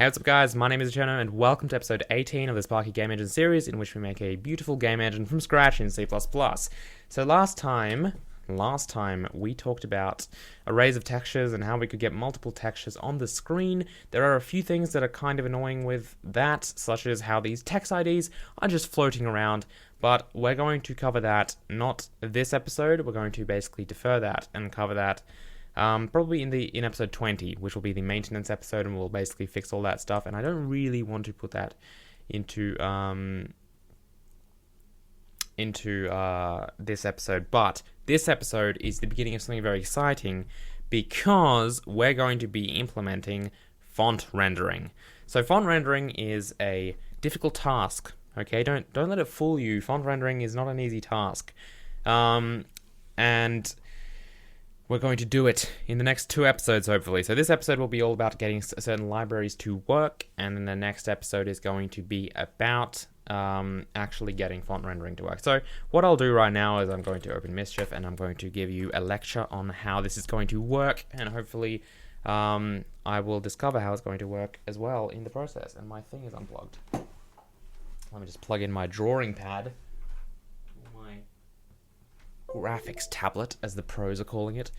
Hey, what's up guys, my name is Cherno and welcome to episode 18 of the Sparky game engine series in which we make a beautiful game engine from scratch in C++. So last time we talked about arrays of textures and how we could get multiple textures on the screen. There are a few things that are kind of annoying with that, such as how these text IDs are just floating around, but we're going to cover that not this episode. We're going to basically defer that and cover that probably in episode 20, which will be the maintenance episode, and we'll basically fix all that stuff. And I don't really want to put that into this episode, but this episode is the beginning of something very exciting because we're going to be implementing font rendering. So font rendering is a difficult task. Okay, don't let it fool you. Font rendering is not an easy task, and we're going to do it in the next 2 episodes, hopefully. So this episode will be all about getting certain libraries to work, and then the next episode is going to be about actually getting font rendering to work. So what I'll do right now is I'm going to open Mischief, and I'm going to give you a lecture on how this is going to work, and hopefully I will discover how it's going to work as well in the process. And my thing is unplugged. Let me just plug in my drawing pad. Graphics tablet, as the pros are calling it.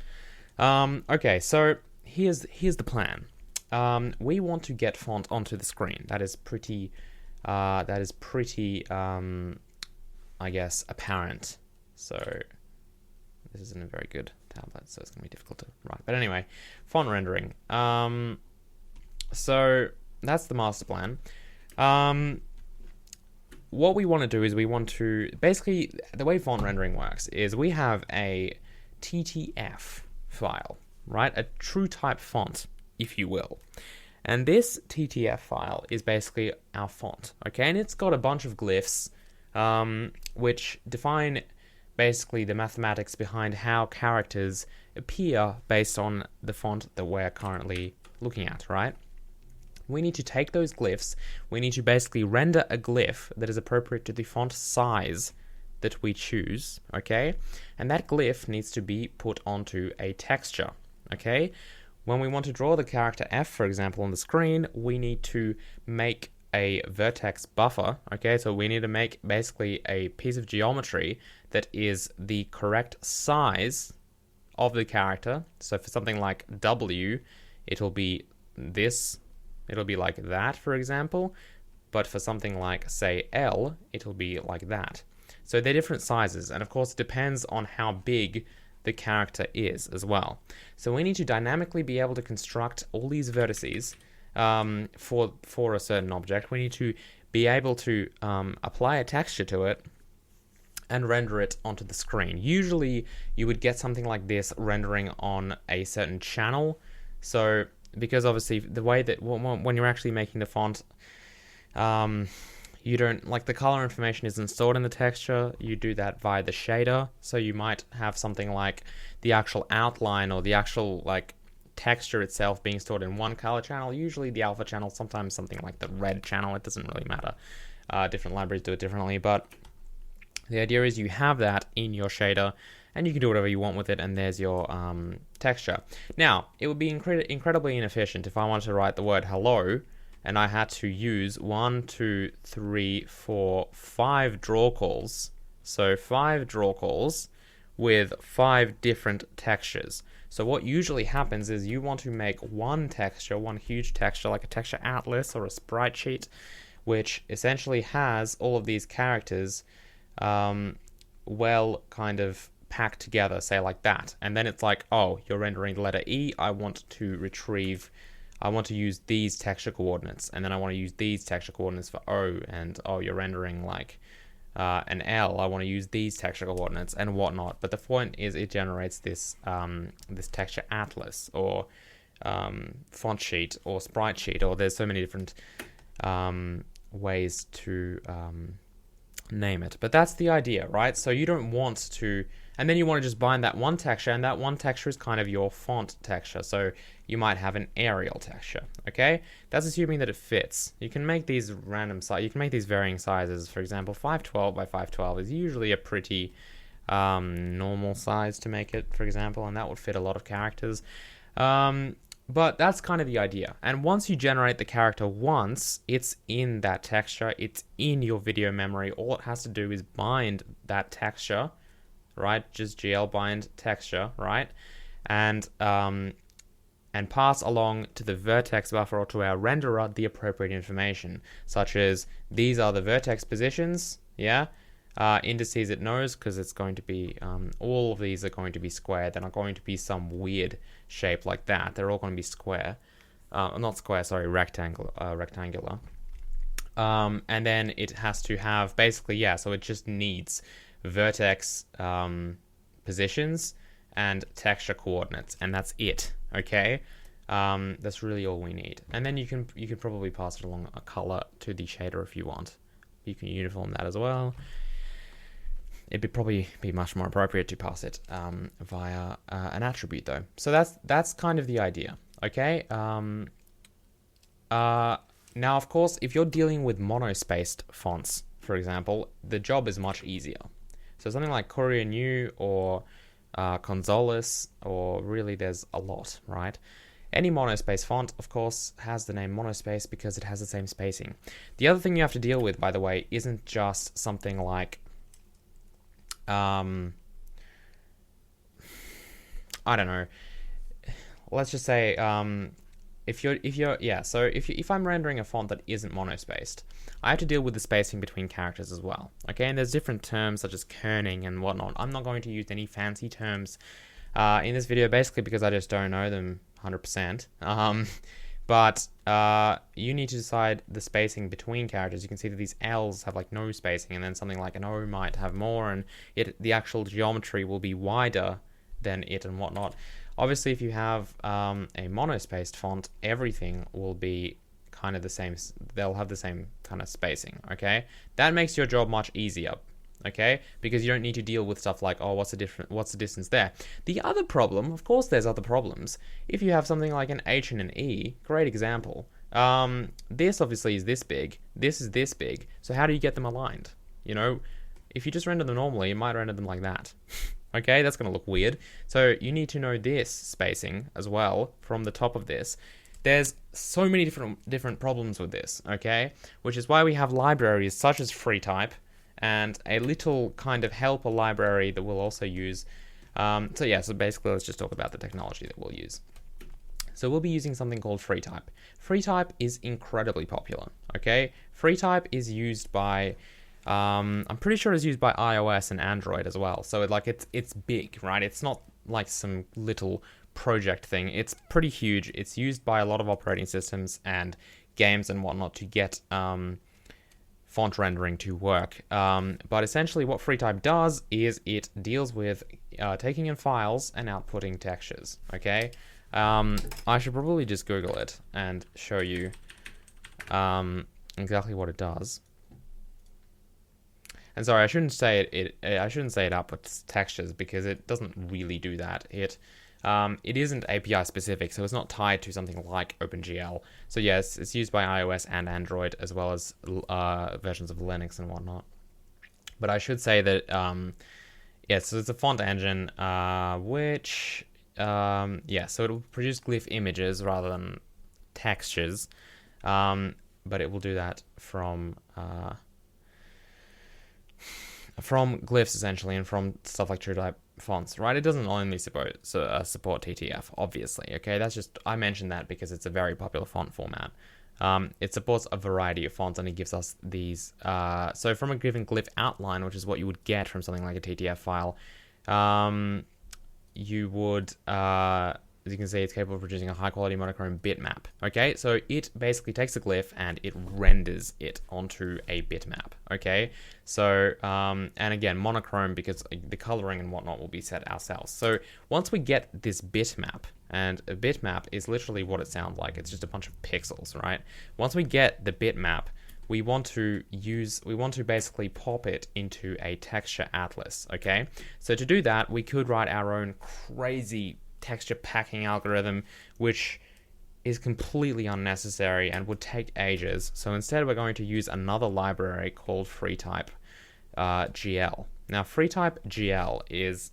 Okay, so here's the plan. We want to get font onto the screen. That is pretty I guess, apparent. So this isn't a very good tablet, so it's gonna be difficult to write. But anyway, font rendering. So that's the master plan. What we want to do is we want to, basically, the way font rendering works is we have a TTF file, right? A true type font, if you will. And this TTF file is basically our font, okay? And it's got a bunch of glyphs, which define basically the mathematics behind how characters appear based on the font that we're currently looking at, right? We need to take those glyphs, we need to basically render a glyph that is appropriate to the font size that we choose, okay? And that glyph needs to be put onto a texture, okay? When we want to draw the character F, for example, on the screen, we need to make a vertex buffer, okay? So we need to make basically a piece of geometry that is the correct size of the character. So for something like W, it'll be this. It'll be like that, for example, but for something like, say, L, it'll be like that. So they're different sizes, and of course it depends on how big the character is as well. So we need to dynamically be able to construct all these vertices for a certain object. We need to be able to apply a texture to it and render it onto the screen. Usually you would get something like this rendering on a certain channel. So because obviously the way that when you're actually making the font, you don't, like, the color information isn't stored in the texture. You do that via the shader. So you might have something like the actual outline or the actual like texture itself being stored in one color channel, usually the alpha channel, sometimes something like the red channel. It doesn't really matter. Different libraries do it differently, but the idea is you have that in your shader, and you can do whatever you want with it, and there's your texture. Now, it would be incredibly inefficient if I wanted to write the word hello, and I had to use 1, 2, 3, 4, 5 draw calls. So 5 draw calls with 5 different textures. So what usually happens is you want to make one texture, one huge texture, like a texture atlas or a sprite sheet, which essentially has all of these characters well kind of packed together, say like that. And then it's like, oh, you're rendering the letter E, I want to use these texture coordinates, and then I want to use these texture coordinates for O, and oh, you're rendering like an L, I want to use these texture coordinates and whatnot. But the point is it generates this this texture atlas or font sheet or sprite sheet, or there's so many different ways to name it. But that's the idea, right? So you don't want to, and then you want to just bind that one texture, and that one texture is kind of your font texture. So you might have an Arial texture, okay? That's assuming that it fits. You can make these you can make these varying sizes. For example, 512 by 512 is usually a pretty normal size to make it, for example, and that would fit a lot of characters. But that's kind of the idea. And once you generate the character once, it's in that texture, it's in your video memory. All it has to do is bind that texture, right? Just GL bind texture, right? And pass along to the vertex buffer or to our renderer the appropriate information, such as these are the vertex positions, yeah? Indices it knows because it's going to be, all of these are going to be square. They're not going to be some weird shape like that. They're all going to be square. Not square, sorry, rectangular. And then it has to have basically, yeah, so it just needs vertex positions and texture coordinates, and that's it, okay? That's really all we need. And then you can probably pass it along a color to the shader if you want. You can uniform that as well. It'd probably be much more appropriate to pass it via an attribute though. So that's kind of the idea, okay? Now, of course, if you're dealing with monospaced fonts, for example, the job is much easier. So something like Courier New or Consolis, or really there's a lot, right? Any monospace font, of course, has the name monospace because it has the same spacing. The other thing you have to deal with, by the way, isn't just something like I don't know. Let's just say if I'm rendering a font that isn't monospaced, I have to deal with the spacing between characters as well. Okay, and there's different terms such as kerning and whatnot. I'm not going to use any fancy terms in this video, basically because I just don't know them 100%. But you need to decide the spacing between characters. You can see that these L's have like no spacing, and then something like an O might have more, and the actual geometry will be wider than it and whatnot. Obviously, if you have a monospaced font, everything will be kind of the same. They'll have the same kind of spacing, okay? That makes your job much easier, okay? Because you don't need to deal with stuff like, oh, what's the distance there? The other problem, of course there's other problems. If you have something like an H and an E, great example. This obviously is this big, this is this big, so how do you get them aligned? You know, if you just render them normally, you might render them like that. Okay, that's going to look weird. So you need to know this spacing as well from the top of this. There's so many different problems with this, okay? Which is why we have libraries such as FreeType and a little kind of helper library that we'll also use. So basically let's just talk about the technology that we'll use. So we'll be using something called FreeType. FreeType is incredibly popular, okay? FreeType is used by I'm pretty sure it's used by iOS and Android as well. So it's big, right? It's not like some little project thing. It's pretty huge. It's used by a lot of operating systems and games and whatnot to get font rendering to work. But essentially what FreeType does is it deals with taking in files and outputting textures, okay? I should probably just Google it and show you exactly what it does. And sorry, I shouldn't say it outputs textures because it doesn't really do that. It isn't API specific, so it's not tied to something like OpenGL. So yes, it's used by iOS and Android as well as versions of Linux and whatnot. But I should say that so it's a font engine which so it'll produce glyph images rather than textures, but it will do that from glyphs essentially, and from stuff like TrueType fonts, right? It doesn't only support TTF, obviously, okay? That's just, I mentioned that because it's a very popular font format. It supports a variety of fonts, and it gives us these, so from a given glyph outline, which is what you would get from something like a TTF file, you would, as you can see, it's capable of producing a high-quality monochrome bitmap, okay? So it basically takes a glyph and it renders it onto a bitmap, okay? So, and again, monochrome because the coloring and whatnot will be set ourselves. So once we get this bitmap, and a bitmap is literally what it sounds like, it's just a bunch of pixels, right? Once we get the bitmap, we want to basically pop it into a texture atlas, okay? So to do that, we could write our own crazy texture packing algorithm, which is completely unnecessary and would take ages. So instead we're going to use another library called FreeType-GL. Now FreeType-GL is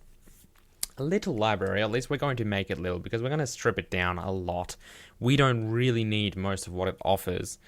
a little library. At least we're going to make it little because we're going to strip it down a lot. We don't really need most of what it offers,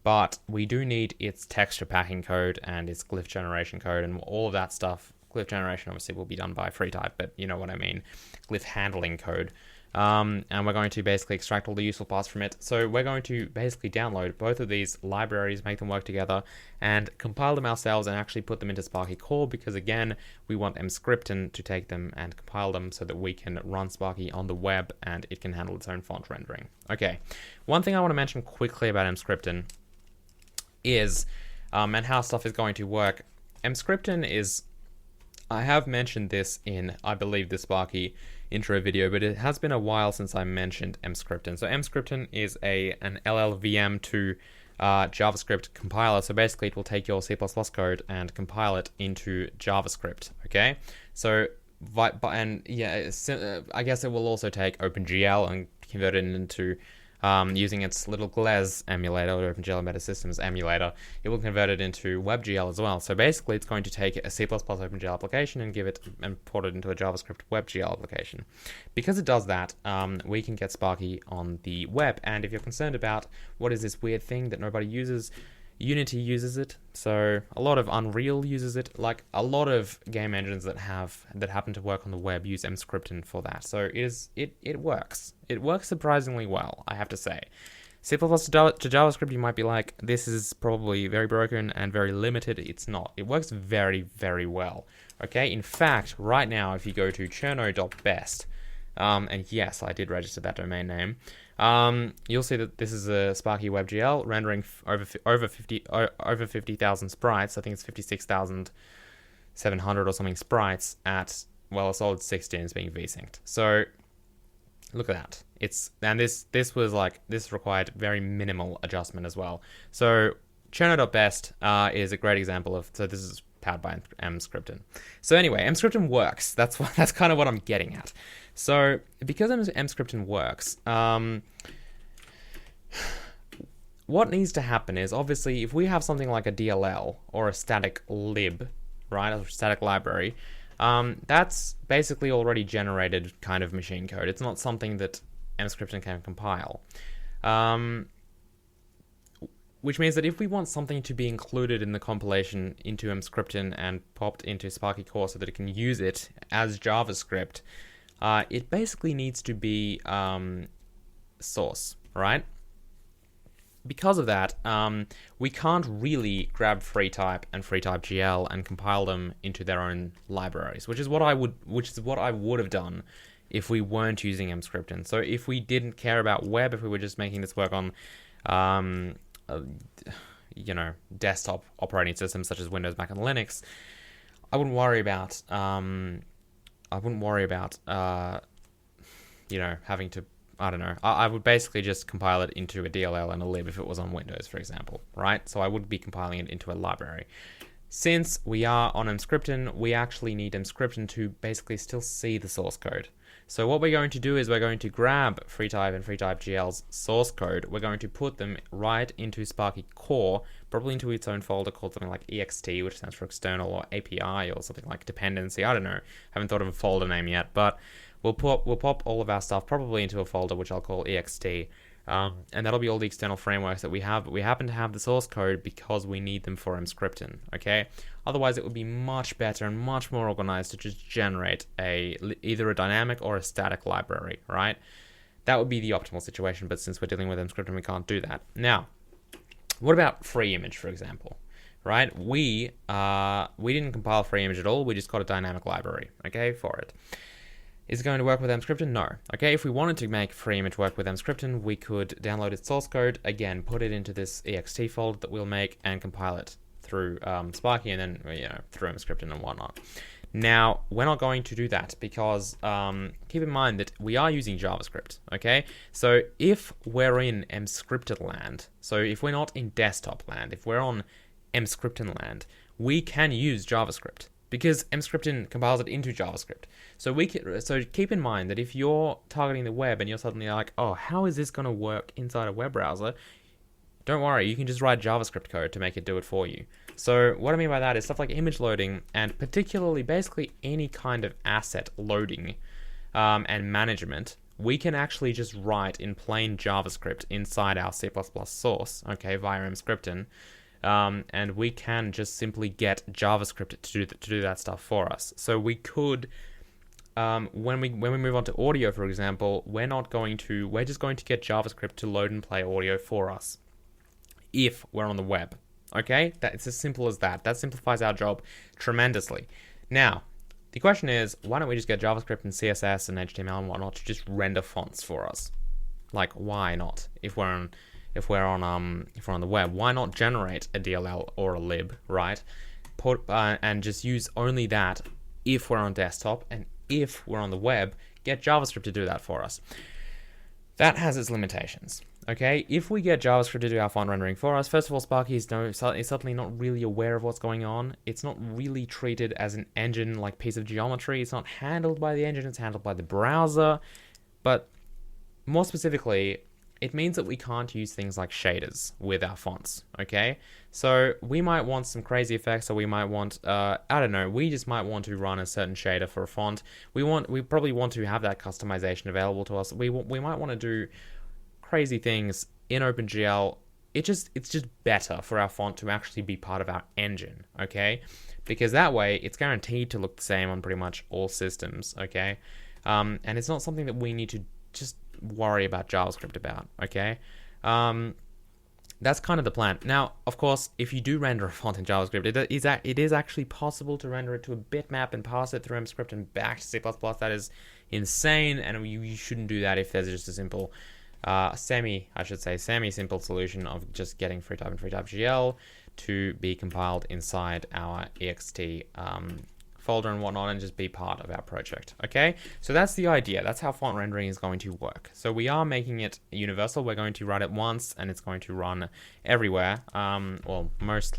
but we do need its texture packing code and its glyph generation code and all of that stuff. Glyph generation obviously will be done by FreeType, but you know what I mean. Glyph handling code. And we're going to basically extract all the useful parts from it. So we're going to basically download both of these libraries, make them work together, and compile them ourselves and actually put them into Sparky core because, again, we want Emscripten to take them and compile them so that we can run Sparky on the web and it can handle its own font rendering. Okay, one thing I want to mention quickly about Emscripten is, and how stuff is going to work. Emscripten is, I have mentioned this in, I believe, the Sparky intro video, but it has been a while since I mentioned Emscripten. So Emscripten is an LLVM to JavaScript compiler. So basically it will take your C++ code and compile it into JavaScript, okay? So, and yeah, I guess it will also take OpenGL and convert it into, using its little GLES emulator, or OpenGL Embedded Systems emulator, it will convert it into WebGL as well. So basically it's going to take a C++ OpenGL application and give it and port it into a JavaScript WebGL application. Because it does that, we can get Sparky on the web. And if you're concerned about what is this weird thing that nobody uses, Unity uses it, so a lot of Unreal uses it, like a lot of game engines that happen to work on the web use Emscripten for that. So it works. It works surprisingly well, I have to say. C++ to JavaScript, you might be like, this is probably very broken and very limited. It's not. It works very, very well. Okay, in fact, right now, if you go to cherno.best, and yes, I did register that domain name, you'll see that this is a Sparky WebGL rendering over 50,000 sprites. I think it's 56,700 or something sprites at, well, a solid 16 is being vsynced. So look at that. This required very minimal adjustment as well. So Cherno.best is a great example of, so this is powered by Emscripten. So anyway, Emscripten works. That's kind of what I'm getting at. So because Emscripten works, what needs to happen is, obviously, if we have something like a DLL or a static lib, right, a static library, that's basically already generated kind of machine code. It's not something that Emscripten can compile. Which means that if we want something to be included in the compilation into Emscripten and popped into Sparky core so that it can use it as JavaScript, it basically needs to be source, right? Because of that, we can't really grab FreeType and FreeType-GL and compile them into their own libraries, which is what I would have done if we weren't using Emscripten. So if we didn't care about web, if we were just making this work on desktop operating systems such as Windows, Mac, and Linux, I wouldn't worry about having to, I don't know. I would basically just compile it into a DLL and a lib if it was on Windows, for example, right? So I would be compiling it into a library. Since we are on Emscripten, we actually need Emscripten to basically still see the source code. So what we're going to do is we're going to grab FreeType and FreeType-GL's source code. We're going to put them right into Sparky core, probably into its own folder called something like ext, which stands for external, or API, or something like dependency. I don't know. Haven't thought of a folder name yet, but we'll pop all of our stuff probably into a folder which I'll call ext. And that'll be all the external frameworks that we have, but we happen to have the source code because we need them for Emscripten, okay? Otherwise, it would be much better and much more organized to just generate either a dynamic or a static library, right? That would be the optimal situation, but since we're dealing with Emscripten, we can't do that. Now, what about FreeImage, for example, right? We didn't compile FreeImage at all, we just got a dynamic library, okay, for it. Is it going to work with Emscripten? No. Okay, if we wanted to make FreeImage work with Emscripten, we could download its source code, again, put it into this ext folder that we'll make, and compile it through Sparky, and then through Emscripten and whatnot. Now, we're not going to do that because keep in mind that we are using JavaScript, okay? So if we're in Emscripten land, so if we're not in desktop land, if we're on Emscripten land, we can use JavaScript, because Emscripten compiles it into JavaScript. So keep in mind that if you're targeting the web and you're suddenly like, oh, how is this going to work inside a web browser? don't worry, you can just write JavaScript code to make it do it for you. So what I mean by that is stuff like image loading, and particularly basically any kind of asset loading and management, we can actually just write in plain JavaScript inside our C++ source, okay, via mscripten, and we can just simply get JavaScript to do that stuff for us. So we could, when we move on to audio, for example, we're just going to get JavaScript to load and play audio for us if we're on the web. Okay, it's as simple as that. That simplifies our job tremendously. Now, the question is, why don't we just get JavaScript and CSS and HTML and whatnot to just render fonts for us? Like, why not? If we're on the web, why not generate a DLL or a lib, right? And just use only that if we're on desktop, and if we're on the web, get JavaScript to do that for us. That has its limitations. Okay, if we get JavaScript to do our font rendering for us, first of all, Sparky is suddenly not really aware of what's going on. It's not really treated as an engine-like piece of geometry. It's not handled by the engine, it's handled by the browser. But more specifically, it means that we can't use things like shaders with our fonts, okay? So we might want some crazy effects, or we might want, I don't know, we just might want to run a certain shader for a font. We probably want to have that customization available to us. We might want to do crazy things in OpenGL. It's just better for our font to actually be part of our engine, okay? Because that way it's guaranteed to look the same on pretty much all systems, okay? And it's not something that we need to just worry about JavaScript about, okay? That's kind of the plan. Now, of course, if you do render a font in JavaScript, it is actually possible to render it to a bitmap and pass it through mscript and back to C++. That is insane, and you shouldn't do that if there's just a simple semi-simple solution of just getting FreeType and FreeType-GL to be compiled inside our ext folder and whatnot, and just be part of our project. Okay, so that's the idea. That's how font rendering is going to work. So we are making it universal. We're going to write it once, and it's going to run everywhere. Well, most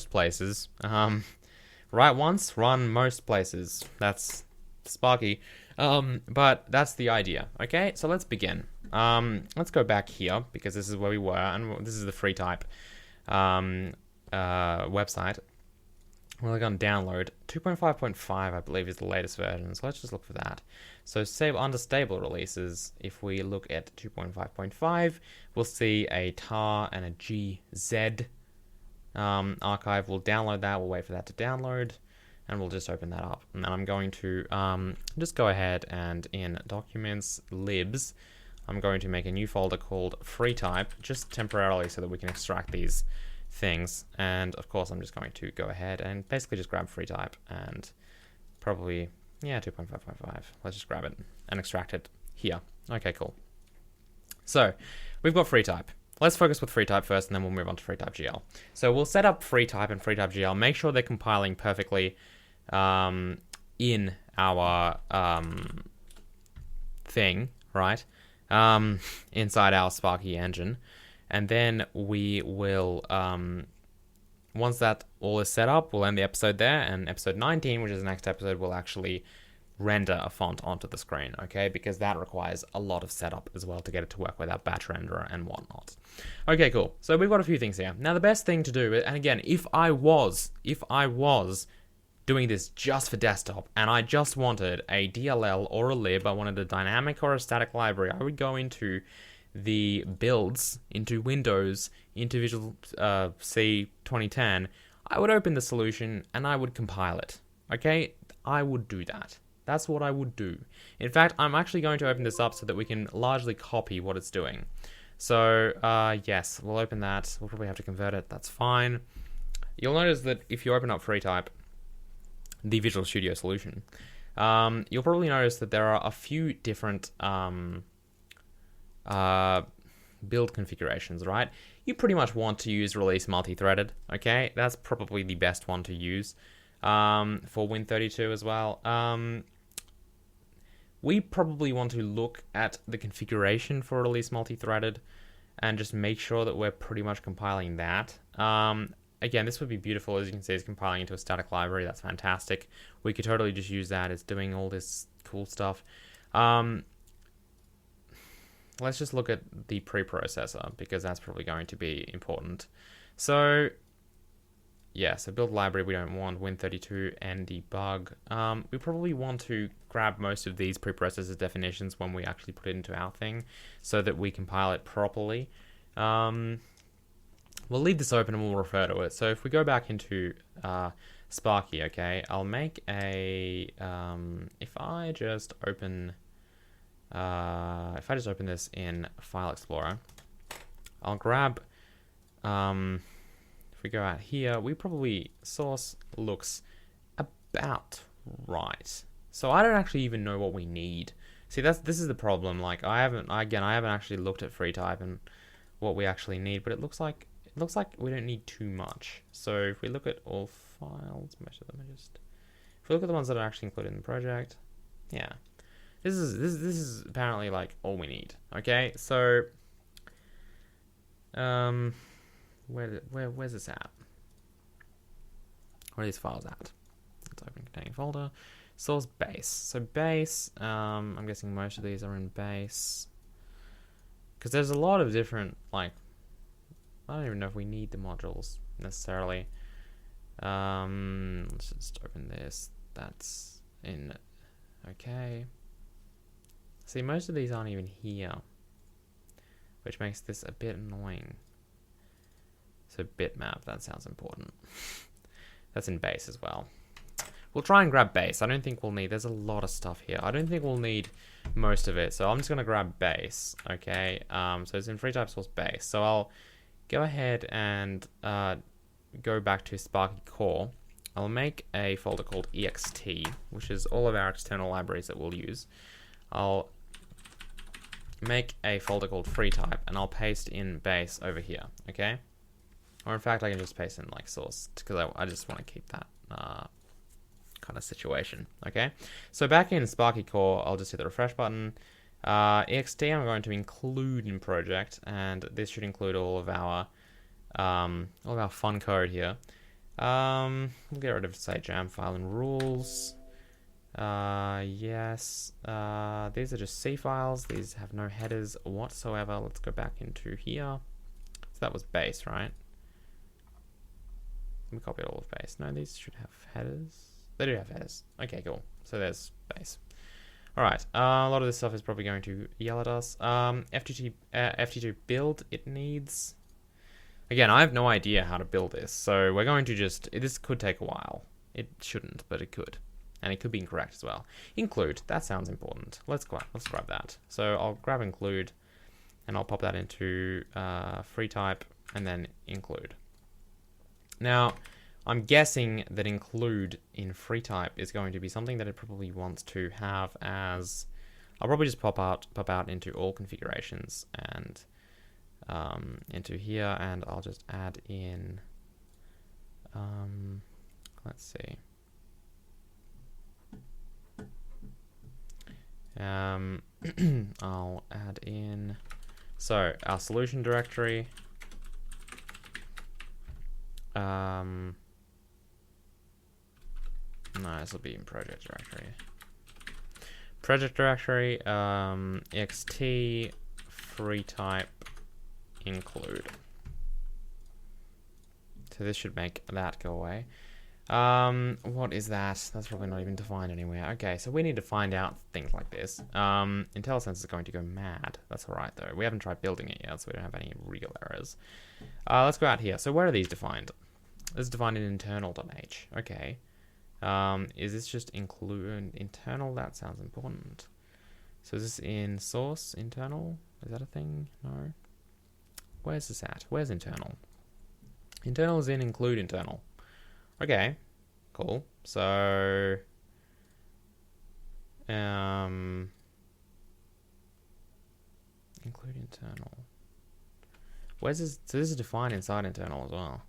places. Write once, run most places. That's Sparky. But that's the idea. Okay, so let's begin. Let's go back here, because this is where we were, and this is the FreeType website. We're going to download 2.5.5, I believe, is the latest version. So let's just look for that. So save under stable releases. If we look at 2.5.5, we'll see a tar and a gz archive. We'll download that. We'll wait for that to download, and we'll just open that up. And then I'm going to just go ahead and in documents libs, I'm going to make a new folder called FreeType, just temporarily, so that we can extract these things. And of course, I'm just going to go ahead and basically just grab FreeType and probably, yeah, 2.5.5. Let's just grab it and extract it here. Okay, cool. So we've got FreeType. Let's focus with FreeType first, and then we'll move on to FreeType-GL. So we'll set up FreeType and FreeType-GL, make sure they're compiling perfectly in our thing, right? Inside our Sparky engine. And then we will, once that all is set up, we'll end the episode there, and episode 19, which is the next episode, will actually render a font onto the screen, okay? Because that requires a lot of setup as well to get it to work with our batch renderer and whatnot. Okay, cool. So we've got a few things here. Now, the best thing to do, and again, if I was doing this just for desktop, and I just wanted a DLL or a lib, I wanted a dynamic or a static library, I would go into the builds, into Windows, into Visual C 2010, I would open the solution and I would compile it. Okay, I would do that. That's what I would do. In fact, I'm actually going to open this up so that we can largely copy what it's doing. So, yes, we'll open that. We'll probably have to convert it. That's fine. You'll notice that if you open up FreeType, the Visual Studio solution, you'll probably notice that there are a few different build configurations, right? You pretty much want to use release multi-threaded, okay? That's probably the best one to use for Win32 as well. We probably want to look at the configuration for release multi-threaded and just make sure that we're pretty much compiling that. Again, this would be beautiful. As you can see, it's compiling into a static library. That's fantastic. We could totally just use that. It's doing all this cool stuff. let's just look at the preprocessor, because that's probably going to be important. So yeah, so build library we don't want, Win32 and debug. We probably want to grab most of these preprocessor definitions when we actually put it into our thing, so that we compile it properly. We'll leave this open and we'll refer to it. So if we go back into Sparky, okay, I'll make a, if I just open this in File Explorer, I'll grab, if we go out here, source looks about right. So I don't actually even know what we need. See, this is the problem. Like, I haven't actually looked at FreeType and what we actually need, but it looks like we don't need too much. So if we look at all files, most of them are just, if we look at the ones that are actually included in the project, yeah, this is apparently like all we need. Okay, so where's this at? Where are these files at? Let's open containing folder. Source base. So base, I'm guessing most of these are in base, because there's a lot of different, like, I don't even know if we need the modules necessarily. Let's just open this. That's in. Okay. See, most of these aren't even here, which makes this a bit annoying. So bitmap, that sounds important. That's in base as well. We'll try and grab base. I don't think we'll need, there's a lot of stuff here. I don't think we'll need most of it. So I'm just going to grab base. Okay. So it's in FreeType source base. So I'll go ahead and go back to Sparky core. I'll make a folder called ext, which is all of our external libraries that we'll use. I'll make a folder called FreeType, and I'll paste in base over here, okay? Or in fact, I can just paste in like source, because I just want to keep that kind of situation, okay? So back in Sparky core, I'll just hit the refresh button. ext I'm going to include in project, and this should include all of our fun code here. We'll get rid of, say, jam file and rules. Yes. These are just C files. These have no headers whatsoever. Let's go back into here. So that was base, right? We copied all of base. No, these should have headers. They do have headers. Okay, cool. So there's base. All right. A lot of this stuff is probably going to yell at us. FT2 build. It needs. Again, I have no idea how to build this, so we're going to just. This could take a while. It shouldn't, but it could. And it could be incorrect as well. Include, that sounds important. Let's grab that. So I'll grab include, and I'll pop that into FreeType, and then include. Now, I'm guessing that include in FreeType is going to be something that it probably wants to have as. I'll probably just pop out into all configurations and into here, and I'll just add in. Let's see. I'll add in, so our solution directory, no, this will be in project directory, ext FreeType include. So this should make that go away. What is that? That's probably not even defined anywhere. Okay, so we need to find out things like this. IntelliSense is going to go mad. That's alright though. We haven't tried building it yet, so we don't have any real errors. Let's go out here. So where are these defined? This is defined in internal.h. Okay. Is this just include internal? That sounds important. So is this in source internal? Is that a thing? No. Where's this at? Where's internal? Internal is in include internal. Okay, cool. So, include internal. Where's this? So this is defined inside internal as well.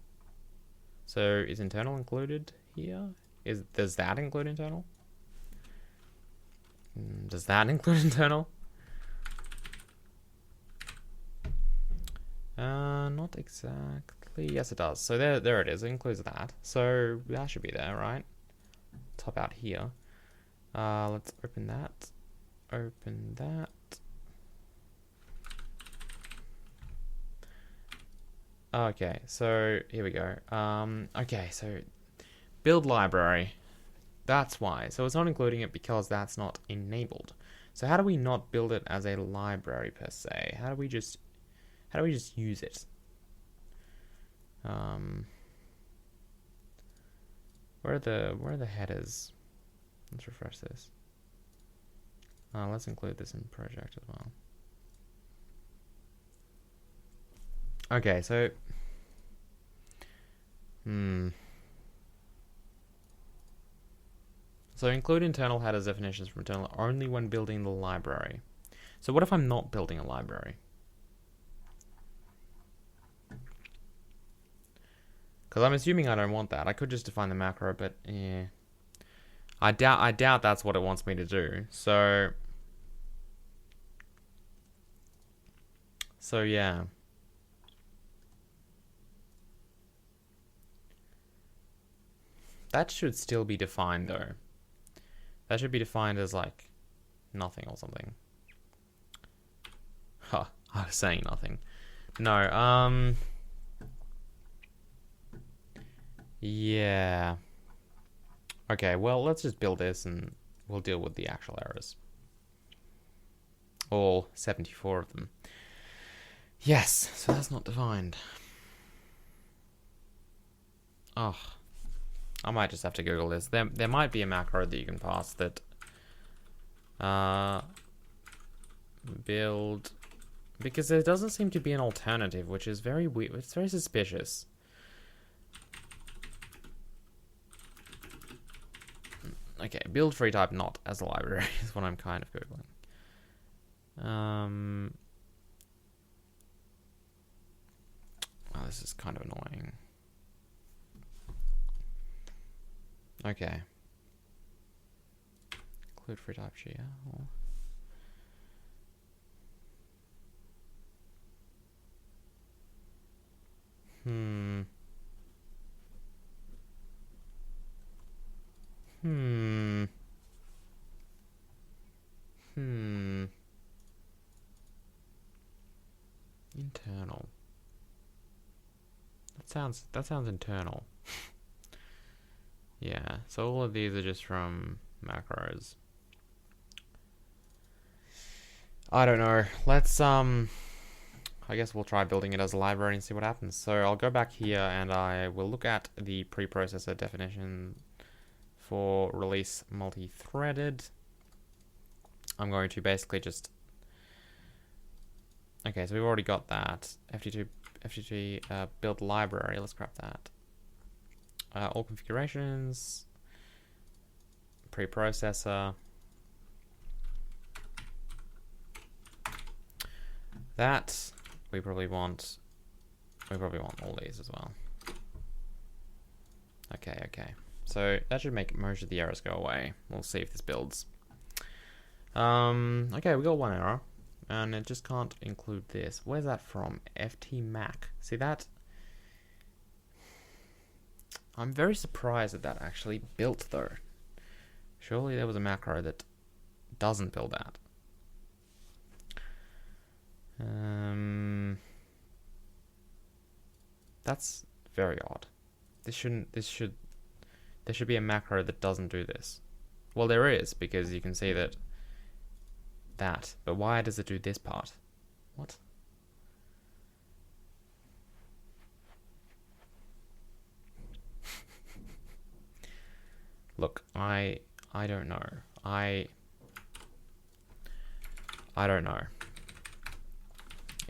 So is internal included here? Does that include internal? Does that include internal? Not exactly. Yes, it does. So there it is. It includes that. So that should be there, right? Top out here. Let's open that. Open that. Okay, so here we go. Okay, so build library. That's why. So it's not including it because that's not enabled. So how do we not build it as a library per se? How do we just use it? Where are the headers? Let's refresh this. Let's include this in project as well. Okay, so so include internal headers definitions from internal only when building the library. So what if I'm not building a library? Because I'm assuming I don't want that. I could just define the macro, but yeah. I doubt that's what it wants me to do. So yeah. That should still be defined though. That should be defined as like nothing or something. Huh, I was saying nothing. No, yeah. Okay, well, let's just build this and we'll deal with the actual errors. All 74 of them. Yes, so that's not defined. Oh, I might just have to Google this. There might be a macro that you can pass that build, because there doesn't seem to be an alternative, which is very weird. It's very suspicious. Okay, build FreeType not as a library is what I'm kind of Googling. Oh, this is kind of annoying. Okay. Include FreeType-GL. Internal. That sounds internal. Yeah, so all of these are just from macros. I don't know. Let's I guess we'll try building it as a library and see what happens. So I'll go back here and I will look at the preprocessor definition for release multi-threaded. I'm going to basically just... Okay, so we've already got that. FTP build library, let's grab that. All configurations, preprocessor. That we probably want all these as well. Okay. So that should make most of the errors go away. We'll see if this builds. Okay, we got one error, and it just can't include this. Where's that from? ftmac. See that? I'm very surprised that that actually built though. Surely there was a macro that doesn't build that. That's very odd. There should be a macro that doesn't do this. Well, there is, because you can see that, but why does it do this part? What? Look, I don't know. I don't know.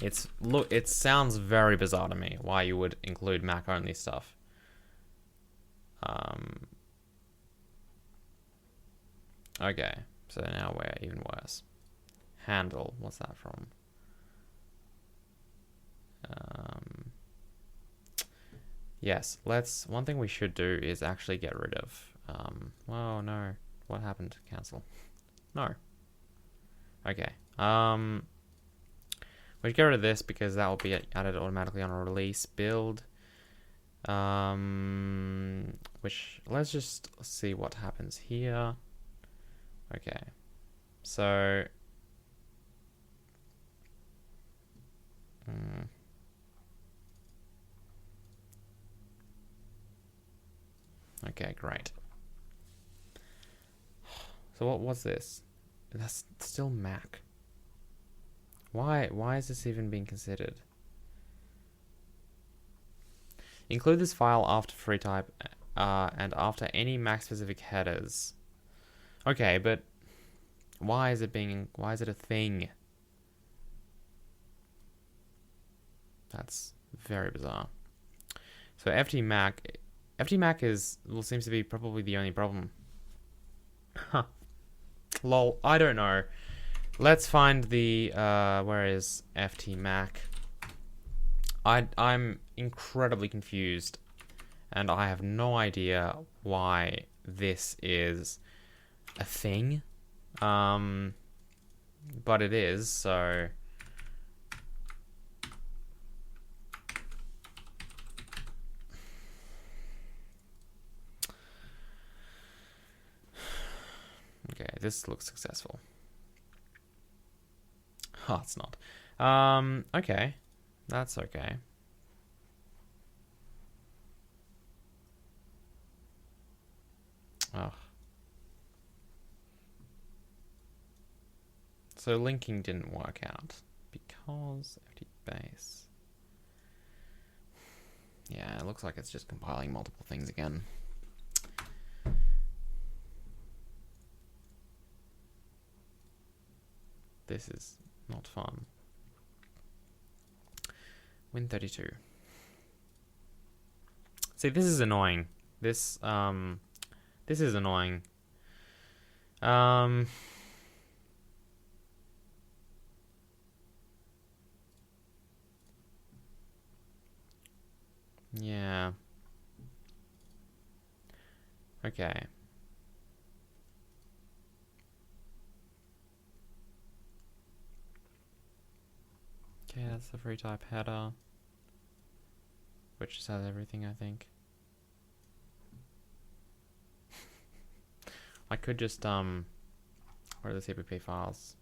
It sounds very bizarre to me why you would include Mac only stuff. Okay, so now we're even worse. Handle, what's that from? Yes, one thing we should do is actually get rid of, oh no, what happened? Cancel. No. Okay, we get rid of this because that will be added automatically on a release build. Which, let's just see what happens here. Okay, so Okay, great. So what was this? That's still Mac. Why is this even being considered? Include this file after FreeType and after any Mac-specific headers. Okay, but why is it a thing? That's very bizarre. So FTMac seems to be probably the only problem. Huh. Lol, I don't know. Let's find the where is FTMac? I'm incredibly confused, and I have no idea why this is a thing. But it is, so okay, this looks successful. Oh, it's not. Okay. That's okay. Oh. So linking didn't work out because FT base. Yeah, it looks like it's just compiling multiple things again. This is not fun. Win32. See, this is annoying. This is annoying. Yeah. Okay. Okay, that's the FreeType header, which just has everything, I think. I could just where are the CPP files?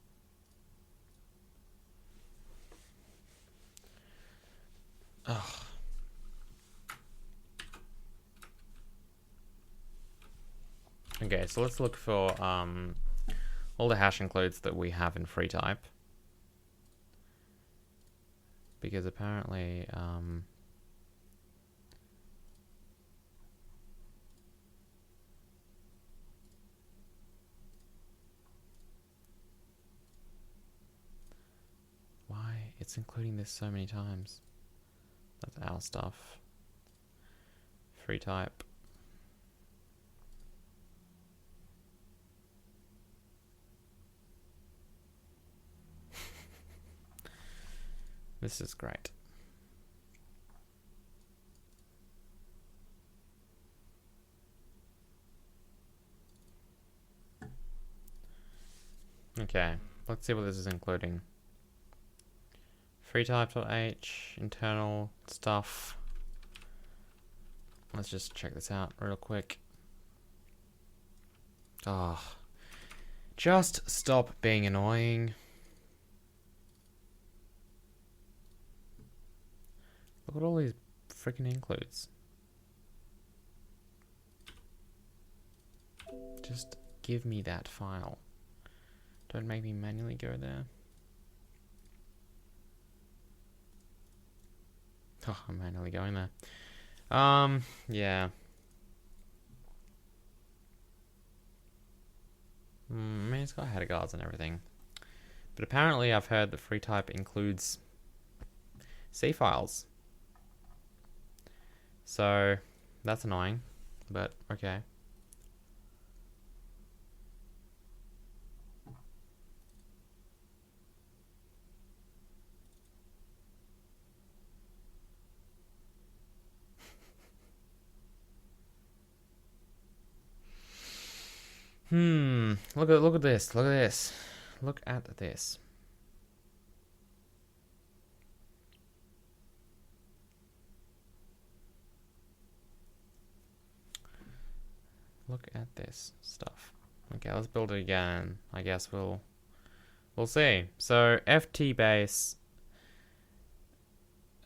Ugh. Okay, so let's look for all the hash includes that we have in FreeType. Because apparently why it's including this so many times. That's our stuff. FreeType. This is great. Okay, let's see what this is including. FreeType.h, internal stuff. Let's just check this out real quick. Oh, just stop being annoying. Look at all these freaking includes. Just give me that file. Don't make me manually go there. Oh, I'm manually going there. Yeah. I mean, it's got header guards and everything. But apparently I've heard that FreeType includes C files. So, that's annoying, but okay. Look at this. Look at this. Look at this. Look at this stuff. Okay, let's build it again. I guess we'll see. So FT base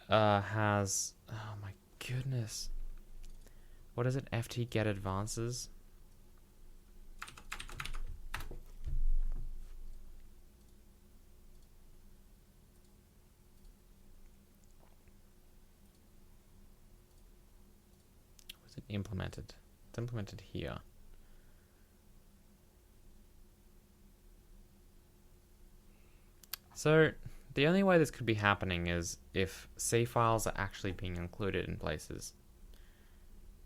has, oh my goodness, What is it? FT get advances. Was it implemented? It's implemented here. So the only way this could be happening is if C files are actually being included in places,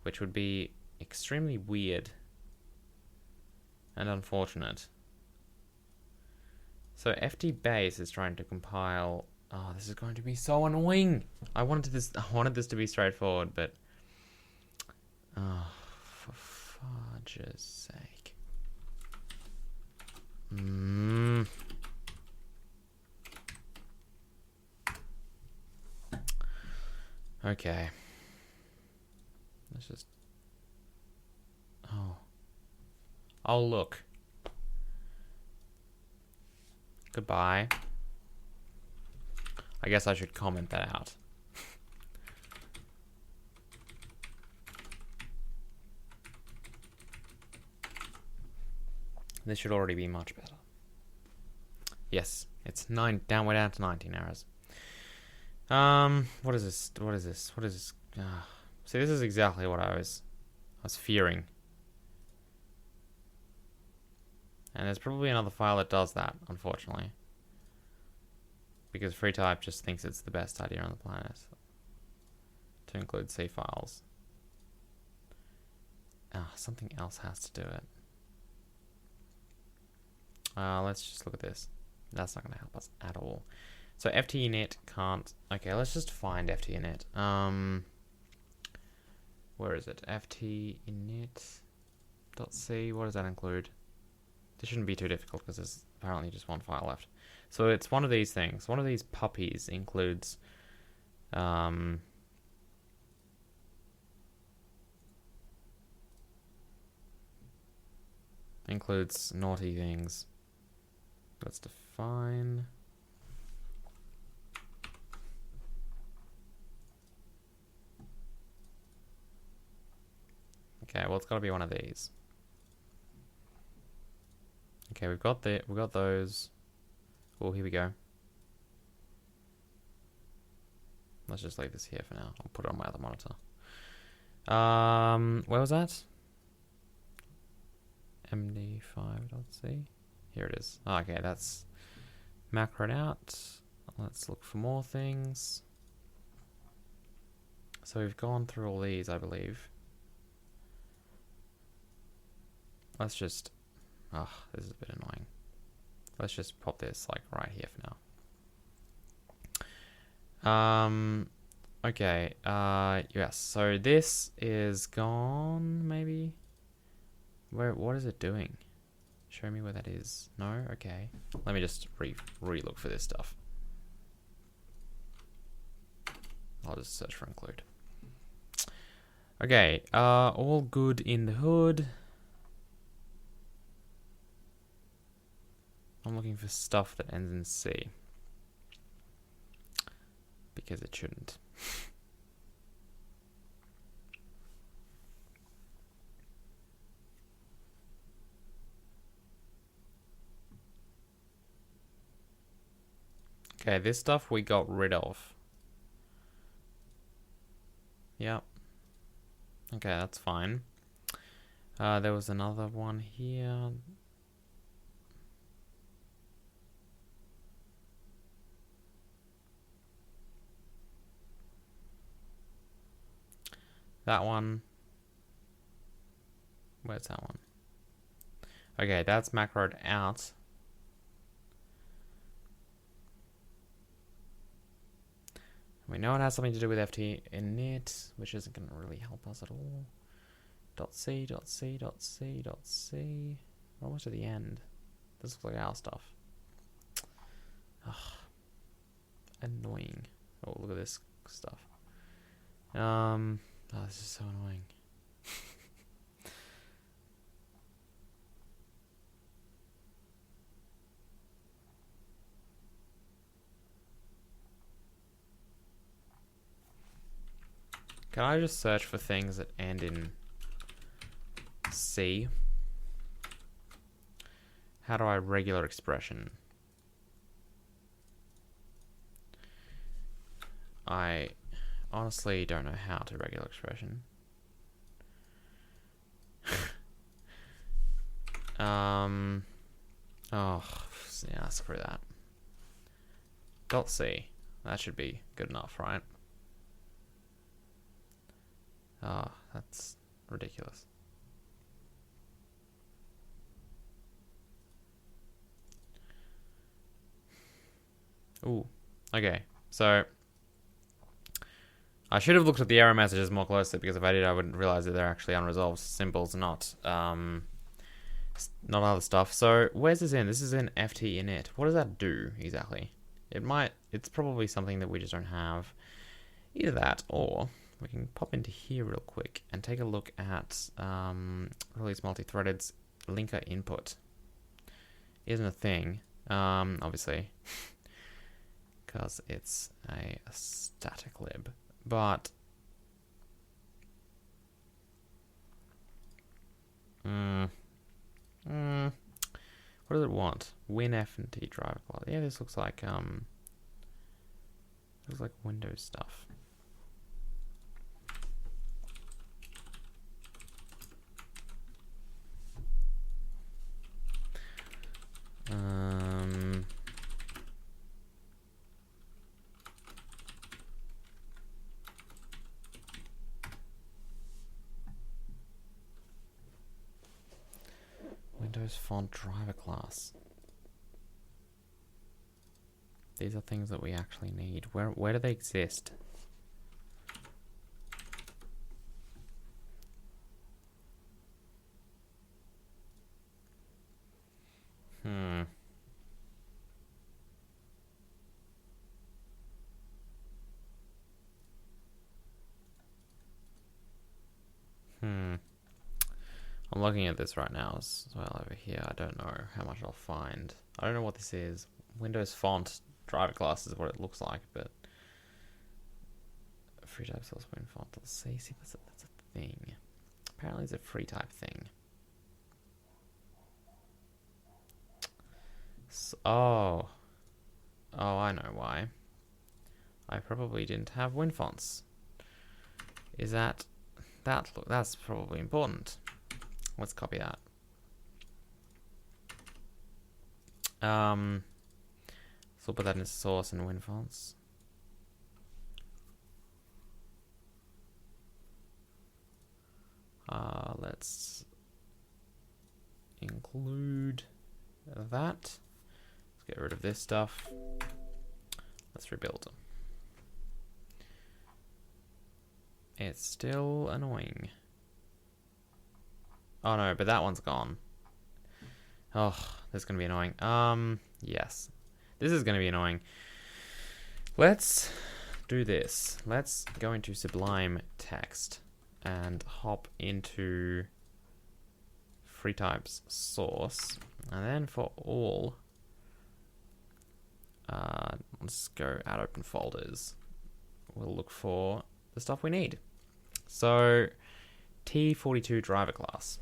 which would be extremely weird and unfortunate. So FT base is trying to compile. Oh, this is going to be so annoying. I wanted this to be straightforward, but oh, for fudge's sake. Okay. Let's just... Oh, look. Goodbye. I guess I should comment that out. This should already be much better. Yes, it's 9 down. We're down to 19 errors. What is this? What is this? What is this? See, this is exactly what I was fearing. And there's probably another file that does that, unfortunately. Because FreeType just thinks it's the best idea on the planet to include C files. Something else has to do it. Let's just look at this. That's not going to help us at all. So ft-init can't... Okay, let's just find ft-init. Where is it? ft-init.c. What does that include? This shouldn't be too difficult because there's apparently just one file left. So it's one of these things. One of these puppies includes... includes naughty things. Let's define... Okay, well, it's got to be one of these. Okay, we've got those. Oh, here we go. Let's just leave this here for now. I'll put it on my other monitor. Where was that? md5.c. Here it is. Oh, okay, that's macroed out. Let's look for more things. So we've gone through all these, I believe. Let's just... Oh, this is a bit annoying. Let's just pop this like right here for now. Okay. Yes. So this is gone. Maybe. What is it doing? Show me where that is. No. Okay. Let me just re-look for this stuff. I'll just search for include. Okay. All good in the hood. I'm looking for stuff that ends in C. Because it shouldn't. Okay, this stuff we got rid of. Yep. Okay, that's fine. There was another one here. That one. Where's that one? Okay, that's macroed out. We know it has something to do with ft-init, which isn't going to really help us at all. .c. We're almost at the end. This looks like our stuff. Ugh. Annoying. Oh, look at this stuff. Oh, this is so annoying. Can I just search for things that end in C? How do I regular expression? I honestly don't know how to regular expression. Oh, yeah, screw that. .c. That should be good enough, right? Oh, that's ridiculous. Ooh, okay. So, I should have looked at the error messages more closely, because if I did, I wouldn't realize that they're actually unresolved symbols, not other stuff. So, where's this in? This is in FT init. What does that do, exactly? It's probably something that we just don't have. Either that, or we can pop into here real quick and take a look at release multi-threaded's linker input. Isn't a thing, obviously, because it's a static lib. But what does it want? WinF and T driver quality. Yeah, this looks like Windows stuff. Windows font driver class. These are things that we actually need. Where do they exist? I'm looking at this right now as well over here. I don't know how much I'll find. I don't know what this is. Windows font driver class is what it looks like, but FreeType source win font. Let's see, that's a thing. Apparently, it's a FreeType thing. So, oh, I know why. I probably didn't have WinFonts. Is that's probably important. Let's copy that. So we'll put that in source and WinFonts. Let's include that. Let's get rid of this stuff. Let's rebuild them. It's still annoying. Oh no, but that one's gone. Oh, this is gonna be annoying. Yes. This is gonna be annoying. Let's do this. Let's go into Sublime Text and hop into FreeType's source. And then for all, let's go add open folders. We'll look for the stuff we need. So, T42 driver class.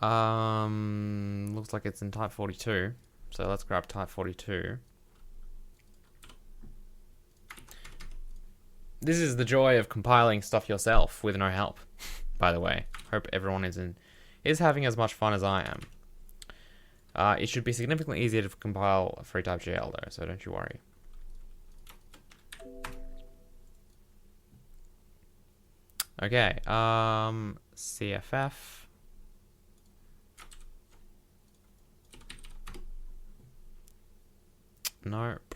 Looks like it's in type 42. So let's grab type 42. This is the joy of compiling stuff yourself with no help, by the way. Hope everyone is having as much fun as I am. It should be significantly easier to compile FreeType-GL though, so don't you worry. Okay, CFF. Nope.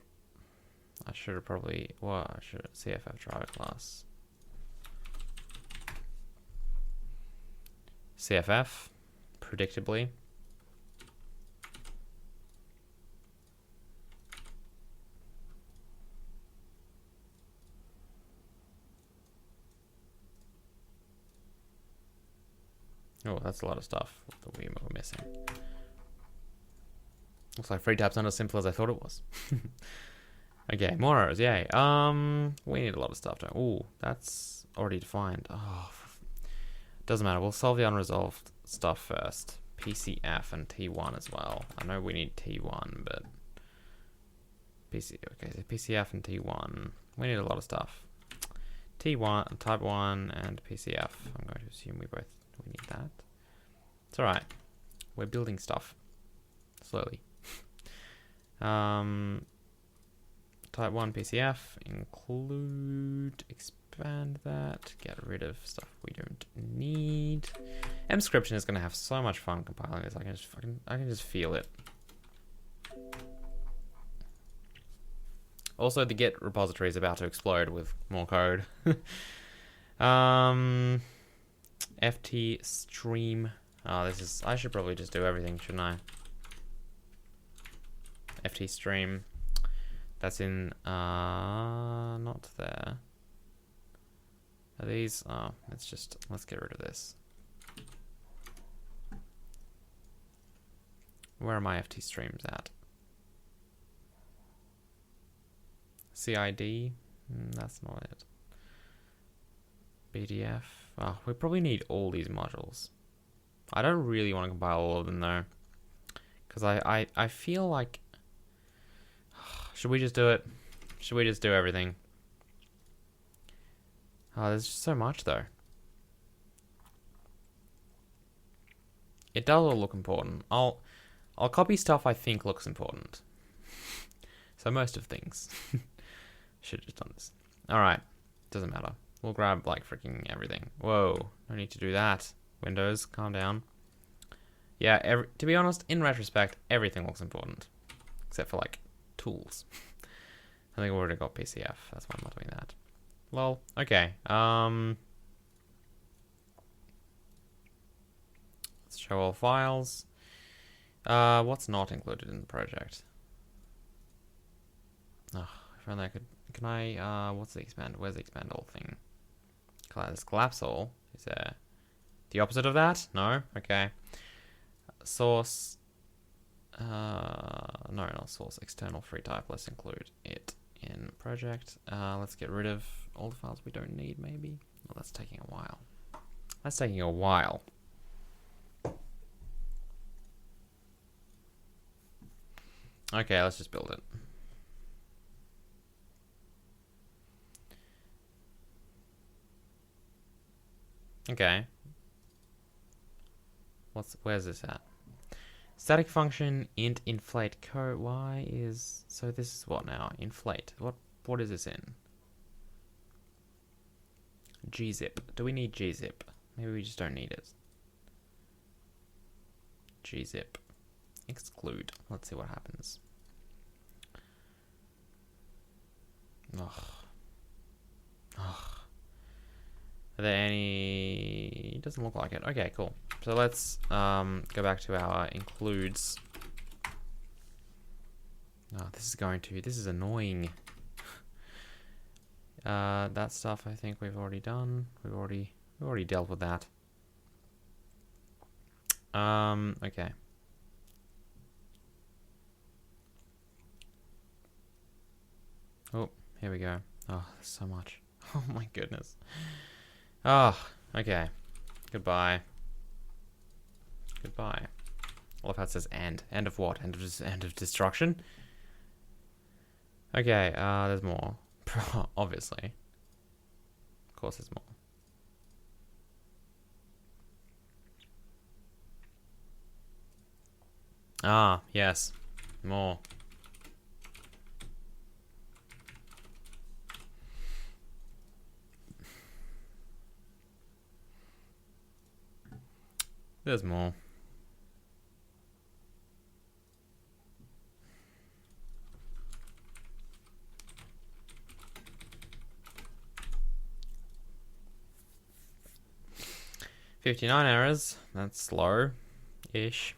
I should have probably, well, I should have CFF driver class. CFF, predictably. Oh, that's a lot of stuff that we were missing. Looks like FreeType's not as simple as I thought it was. Okay, more errors, yay. We need a lot of stuff, don't we? Ooh, that's already defined. Oh, doesn't matter. We'll solve the unresolved stuff first. PCF and T1 as well. I know we need T1, but okay, so PCF and T1. We need a lot of stuff. T1, type 1, and PCF. I'm going to assume we need that. It's alright. We're building stuff. Slowly. Type 1 PCF, include, expand that, get rid of stuff we don't need. Mscription is going to have so much fun compiling this. I can just feel it. Also, the Git repository is about to explode with more code. FT stream. Oh, I should probably just do everything, shouldn't I? FT stream. That's in, not there. Are these, oh, let's get rid of this. Where are my FT streams at? CID? That's not it. BDF? Oh, we probably need all these modules. I don't really want to compile all of them though. Because I feel like... Should we just do it? Should we just do everything? Oh, there's just so much though. It does all look important. I'll copy stuff I think looks important. So most of things. Should have just done this. Alright. Doesn't matter. We'll grab like freaking everything. Whoa. No need to do that. Windows, calm down. Yeah, to be honest, in retrospect, everything looks important. Except for like tools. I think we already got PCF. That's why I'm not doing that. Well, okay. Let's show all files. What's not included in the project? Oh, if only I could. Can I? What's the expand? Where's the expand all thing? This collapse all. Is there the opposite of that? No. Okay. Source. No, not source. External FreeType. Let's include it in project. Let's get rid of all the files we don't need. Maybe. Well, that's taking a while. That's taking a while. Okay, let's just build it. Okay. Where's this at? Static function int inflate code. Why is so? This is what now? Inflate. What is this in? Gzip. Do we need gzip? Maybe we just don't need it. Gzip. Exclude. Let's see what happens. Ugh. Ugh. Are there any... It doesn't look like it. Okay, cool. So let's go back to our includes. Oh, this is annoying. That stuff I think we've already done. We've already dealt with that. Okay. Oh, here we go. Oh, there's so much. Oh my goodness. Oh, okay. Goodbye. Goodbye. I love how it says end. End of what? End of destruction? Okay, there's more. Obviously. Of course there's more. Ah, yes. More. There's more. $59 errors. That's slow-ish.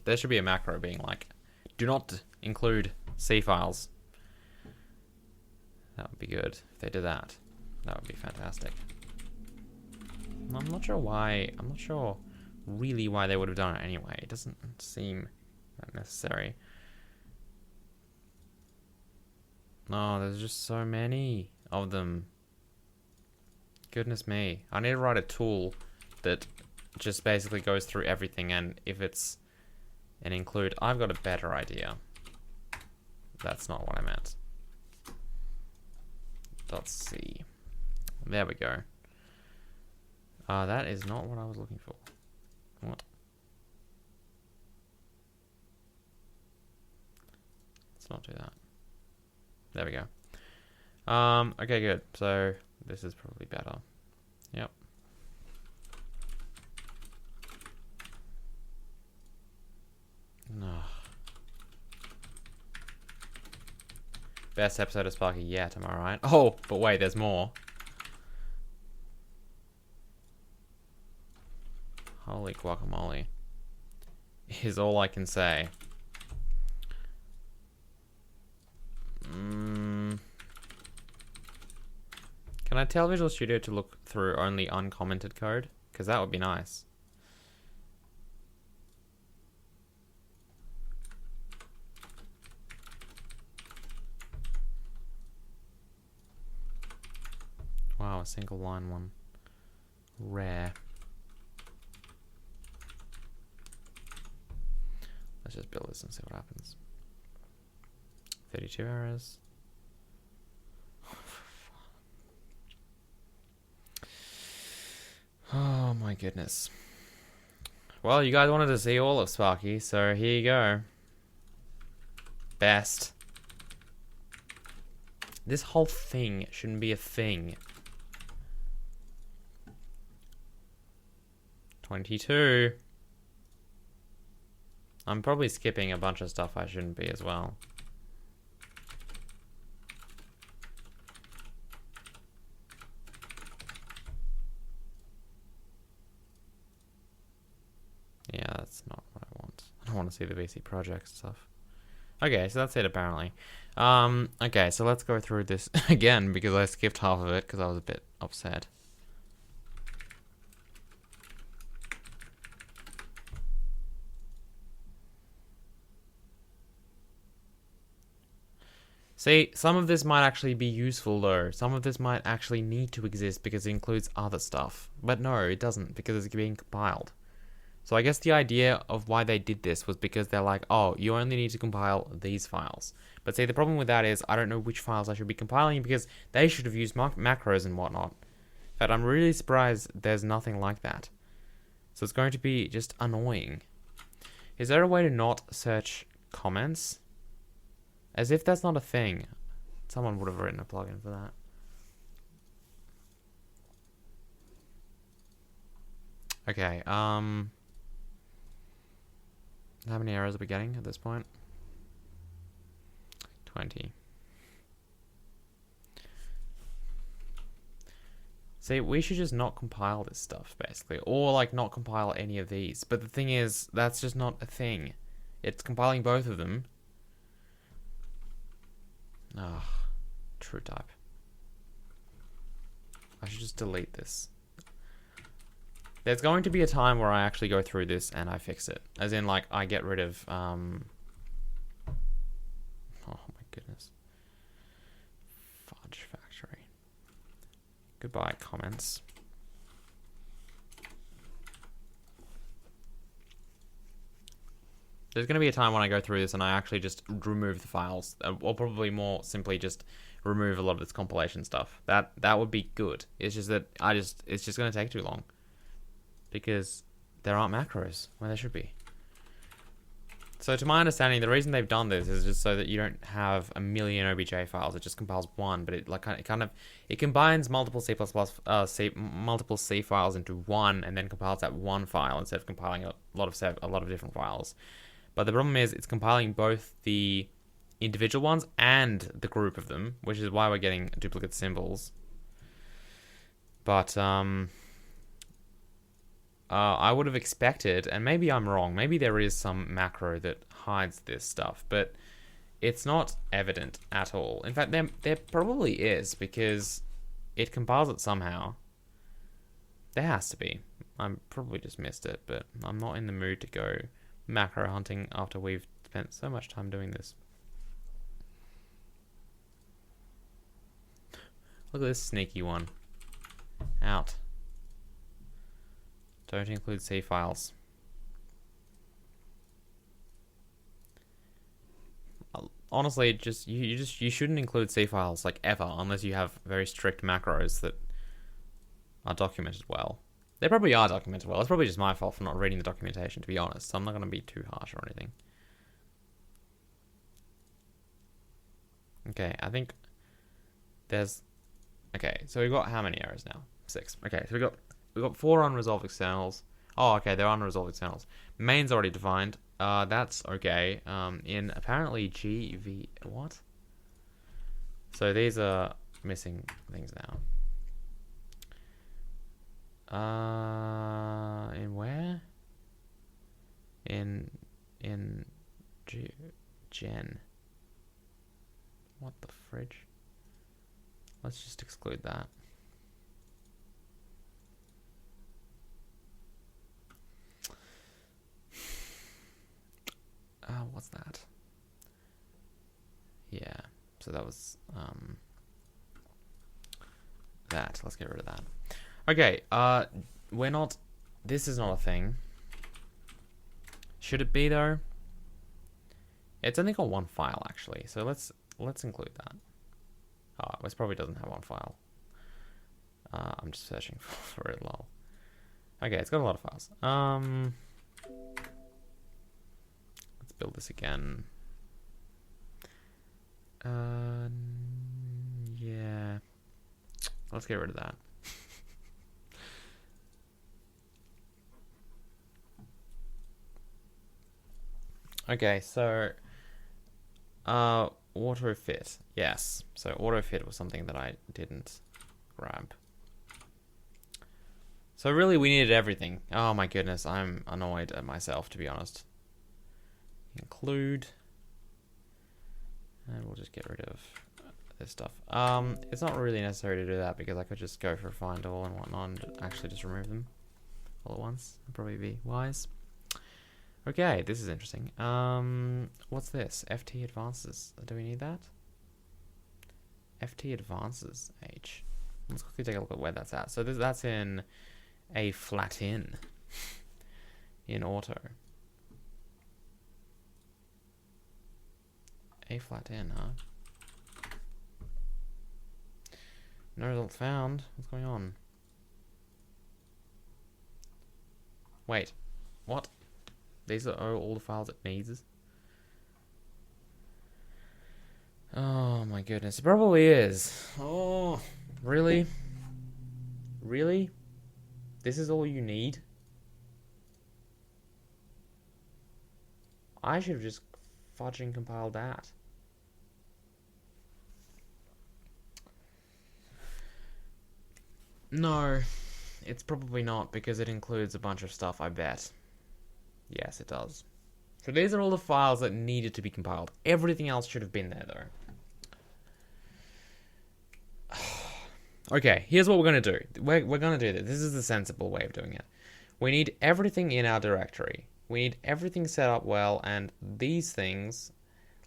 There should be a macro being like, do not include C files. That would be good if they did that. That would be fantastic. I'm not sure why. I'm not sure really why they would have done it anyway. It doesn't seem that necessary. No, there's just so many of them. Goodness me. I need to write a tool that just basically goes through everything, and if it's an include, I've got a better idea. That's not what I meant. .c. There we go. That is not what I was looking for. What? Let's not do that. There we go. Okay, good. So this is probably better. Yep. No. Best episode of Sparky yet, am I right? Oh, but wait, there's more. Holy guacamole. Is all I can say. Can I tell Visual Studio to look through only uncommented code? Because that would be nice. Wow, a single line one. Rare. Let's just build this and see what happens. 32 errors. Oh my goodness. Well, you guys wanted to see all of Sparky, so here you go. Best. This whole thing shouldn't be a thing. 22. I'm probably skipping a bunch of stuff I shouldn't be as well. Yeah, that's not what I want. I don't want to see the VC project stuff. Okay, so that's it apparently. Okay, so let's go through this again because I skipped half of it because I was a bit upset. See, some of this might actually be useful though. Some of this might actually need to exist because it includes other stuff. But no, it doesn't because it's being compiled. So I guess the idea of why they did this was because they're like, oh, you only need to compile these files. But see, the problem with that is I don't know which files I should be compiling because they should have used macros and whatnot. In fact, I'm really surprised there's nothing like that. So it's going to be just annoying. Is there a way to not search comments? As if that's not a thing. Someone would have written a plugin for that. Okay, how many errors are we getting at this point? 20. See, we should just not compile this stuff, basically. Or, like, not compile any of these. But the thing is, that's just not a thing. It's compiling both of them. Ah, FreeType. I should just delete this. There's going to be a time where I actually go through this and I fix it. As in, like, I get rid of, oh my goodness. Fudge Factory. Goodbye, comments. There's going to be a time when I go through this and I actually just remove the files. Or probably more simply just remove a lot of this compilation stuff. That would be good. It's just that it's just going to take too long. Because there aren't macros where there should be. So to my understanding, the reason they've done this is just so that you don't have a million OBJ files. It just compiles one, but it combines multiple multiple C files into one, and then compiles that one file instead of compiling a lot of different files. But the problem is it's compiling both the individual ones and the group of them, which is why we're getting duplicate symbols. But I would have expected, and maybe I'm wrong, maybe there is some macro that hides this stuff, but it's not evident at all. In fact, there probably is, because it compiles it somehow. There has to be. I probably just missed it, but I'm not in the mood to go macro hunting after we've spent so much time doing this. Look at this sneaky one. Out. Don't include C files. Honestly, you shouldn't include C files like ever unless you have very strict macros that are documented well. They probably are documented well. It's probably just my fault for not reading the documentation, to be honest. So I'm not going to be too harsh or anything. Okay, I think there's... Okay, so we've got how many errors now? 6. Okay, so we've got 4 unresolved externals. Oh, okay, they're unresolved externals. Main's already defined. That's okay. In apparently GV... What? So these are missing things now. In where? In Gen. What the fridge? Let's just exclude that. What's that? Yeah, so that was that. Let's get rid of that. Okay, we're not... This is not a thing. Should it be, though? It's only got 1 file, actually, so let's include that. Oh, this probably doesn't have 1 file. I'm just searching for it, lol. Okay, it's got a lot of files. Let's build this again. Yeah. Let's get rid of that. Okay, so auto fit. Yes. So auto fit was something that I didn't grab. So really we needed everything. Oh my goodness, I'm annoyed at myself, to be honest. Include. And we'll just get rid of this stuff. It's not really necessary to do that because I could just go for find all and whatnot and actually just remove them all at once. That'd probably be wise. Okay, this is interesting. What's this? FT advances. Do we need that? FT advances H. Let's quickly take a look at where that's at. So that's in a flat in auto. A flat in, huh? No result found. What's going on? Wait, what? These are all the files it needs. Oh my goodness, it probably is. Oh, really? Really? This is all you need? I should have just fudging compiled that. No, it's probably not because it includes a bunch of stuff, I bet. Yes, it does. So these are all the files that needed to be compiled. Everything else should have been there, though. Okay, here's what we're going to do. We're going to do this. This is the sensible way of doing it. We need everything in our directory. We need everything set up well, and these things,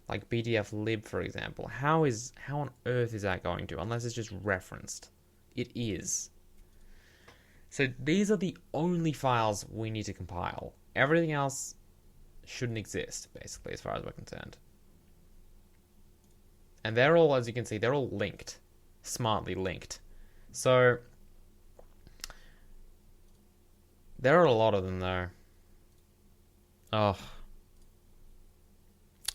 like BDF lib, for example, how on earth is that going to, unless it's just referenced? It is. So these are the only files we need to compile. Everything else shouldn't exist, basically, as far as we're concerned. And they're all, as you can see, they're all linked. Smartly linked. So there are a lot of them, though. Oh.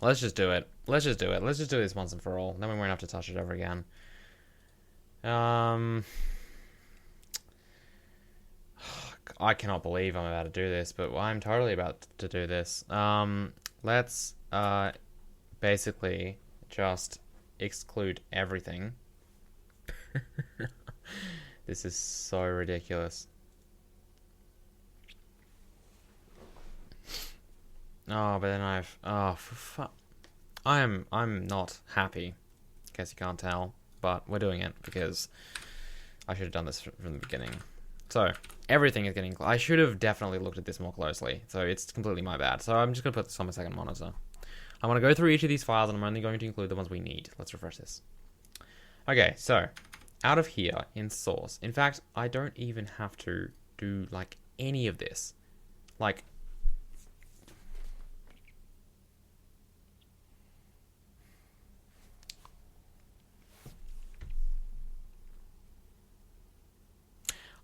Let's just do it. Let's just do it. Let's just do this once and for all. Then we won't have to touch it ever again. I cannot believe I'm about to do this, but I'm totally about to do this. Let's basically just exclude everything. This is so ridiculous. Oh, but then I'm not happy. In case you can't tell, but we're doing it because I should have done this from the beginning. So everything is getting... I should have definitely looked at this more closely. So it's completely my bad. So I'm just going to put this on my second monitor. I'm going to go through each of these files and I'm only going to include the ones we need. Let's refresh this. Okay, so out of here in source. In fact, I don't even have to do like any of this. Like...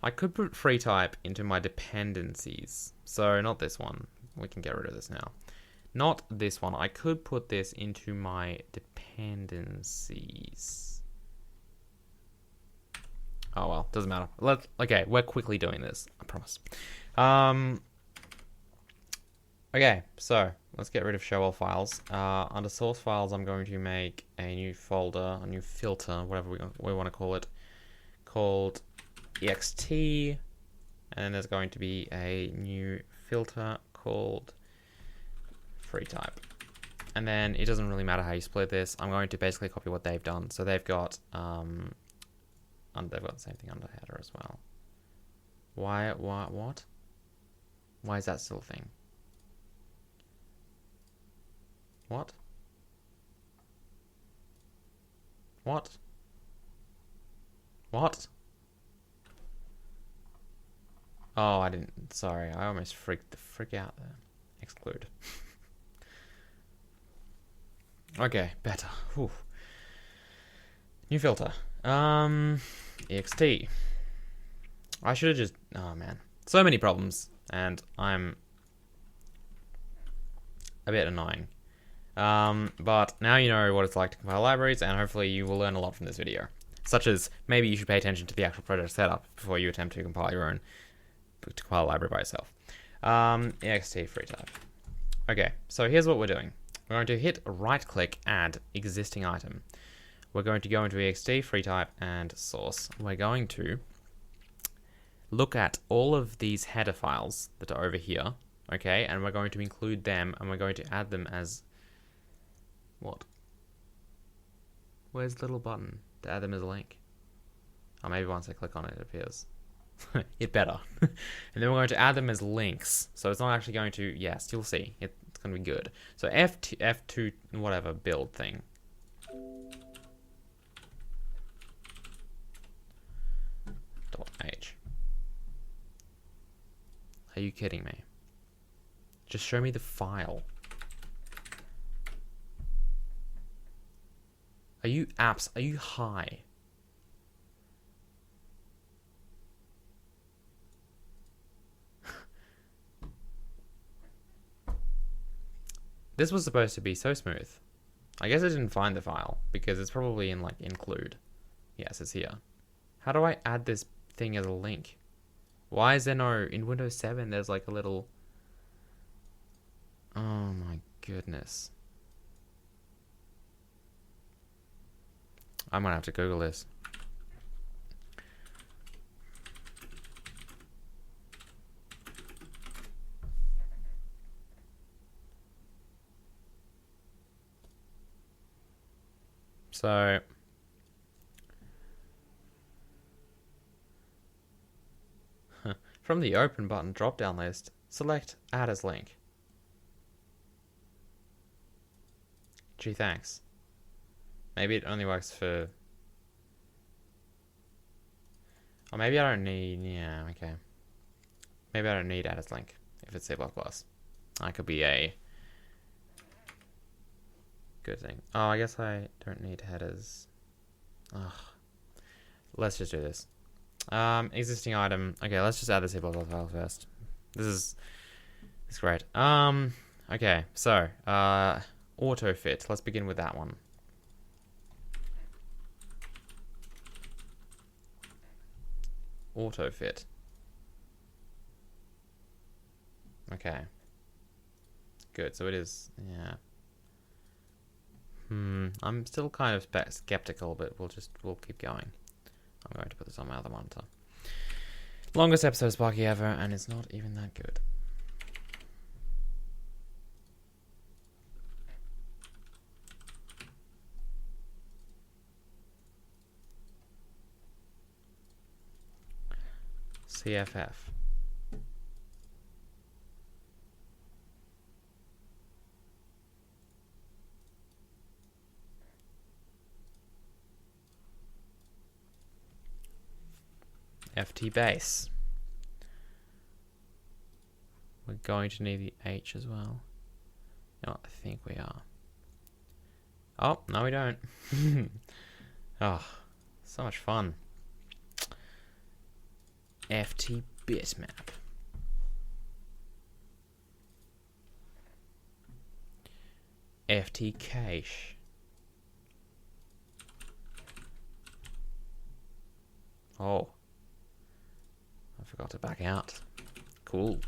I could put FreeType into my dependencies. So not this one. We can get rid of this now. Not this one. I could put this into my dependencies. Oh well, doesn't matter. Okay, we're quickly doing this. I promise. Okay, so let's get rid of show all files. Under source files, I'm going to make a new folder, a new filter, whatever we want to call it, called ext, and there's going to be a new filter called FreeType. And then it doesn't really matter how you split this. I'm going to basically copy what they've done. So they've got they've got the same thing under header as well. What? Why is that still a thing? What? What? What? Oh, I didn't. Sorry, I almost freaked the frick out there. Exclude. Okay, better. Whew. New filter. ext. I should have just... Oh, man. So many problems, and I'm a bit annoying. But now you know what it's like to compile libraries, and hopefully you will learn a lot from this video. Such as, maybe you should pay attention to the actual project setup before you attempt to compile your own to compile a library by yourself. ext FreeType. Okay, so here's what we're doing. We're going to hit right-click, add existing item. We're going to go into ext FreeType and source. We're going to look at all of these header files that are over here, okay, and we're going to include them, and we're going to add them as... What? Where's the little button to add them as a link? Oh, maybe once I click on it, it appears. It better. And then we're going to add them as links. So it's not actually going to... Yes, you'll see. It's going to be good. So F2, whatever, build thing. .h. Are you kidding me? Just show me the file. Are you high? This was supposed to be so smooth. I guess I didn't find the file because it's probably in like include. Yes, it's here. How do I add this thing as a link? Why is there no... In Windows 7 there's like a little... Oh my goodness. I'm gonna have to Google this. So... From the open button drop-down list, select add as link. Gee, thanks. Maybe it only works for... Or maybe I don't need... Yeah, okay. Maybe I don't need add as link if it's C++. That could be a good thing. Oh, I guess I don't need headers. Ugh. Let's just do this. Existing item. Okay, let's just add the C++ file first. This is great. Okay, so auto fit. Let's begin with that one. Auto fit. Okay. Good. So it is. Yeah. I'm still kind of skeptical, but we'll keep going. I'm going to put this on my other monitor. Longest episode of Sparky ever, and it's not even that good. CFF. FT base. We're going to need the H as well. No, I think we are. Oh, no we don't. Oh, so much fun. FT bitmap. FT cache. Oh, I forgot to back out. Cool.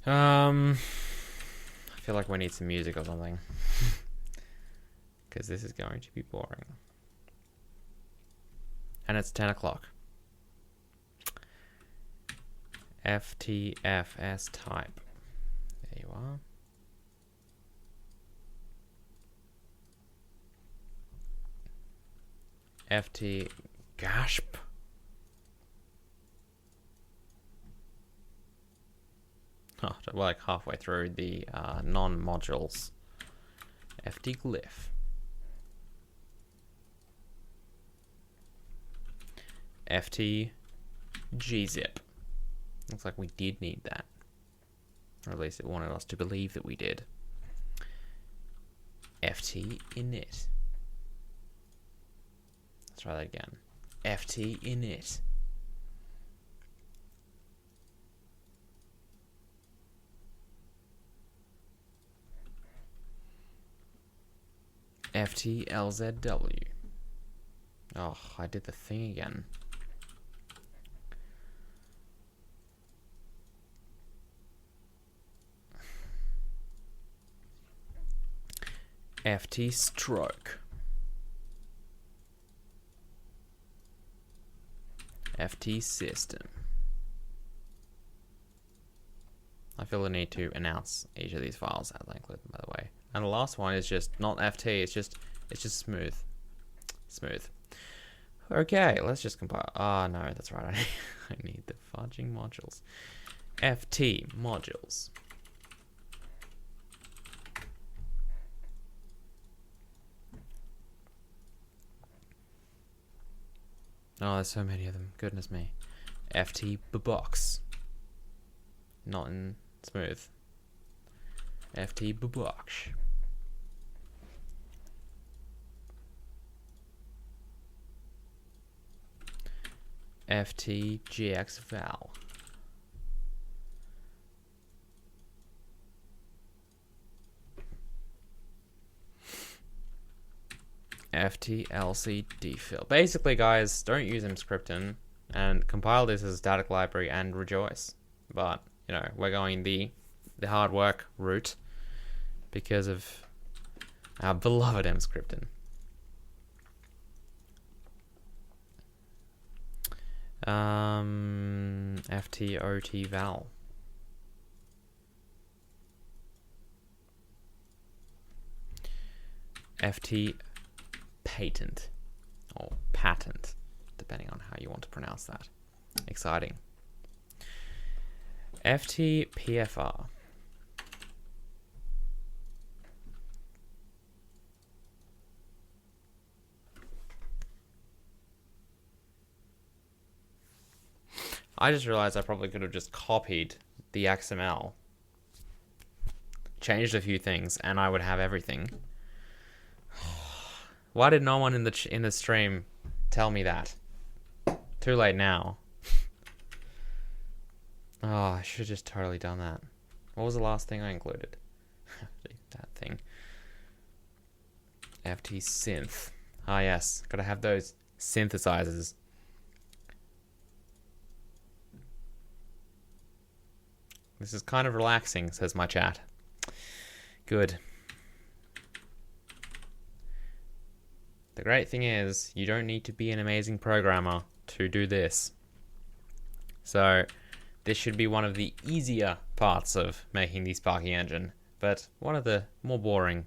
I feel like we need some music or something. Because this is going to be boring. And it's 10 o'clock. FTFS type. There you are. FT gasp. Oh, we're like halfway through the non-modules. FT glyph. FT gzip. Looks like we did need that. Or at least it wanted us to believe that we did. FT init. Let's try that again. FT init. FTLZW. Oh, I did the thing again. FT stroke. FT system. I feel the need to announce each of these files as I include them, by the way. And the last one is just not FT, it's just smooth. Smooth. Okay, let's just compile. Ah, no, that's right. I need the fudging modules. FT modules. Oh, there's so many of them. Goodness me. FT box. Not in smooth. FT box. FT-GX val. FT-LC defill. Basically, guys, don't use mscripton and compile this as a static library and rejoice. But, you know, we're going the hard work route because of our beloved mscripton. FTOT val. FT patent or patent, depending on how you want to pronounce that. Exciting. FT PFR. I just realized I probably could have just copied the XML, changed a few things, and I would have everything. Why did no one in the stream tell me that? Too late now. Oh, I should have just totally done that. What was the last thing I included? That thing. FT synth. Ah, yes. Gotta have those synthesizers. This is kind of relaxing, says my chat. Good. The great thing is, you don't need to be an amazing programmer to do this. So, this should be one of the easier parts of making the Sparky engine, but one of the more boring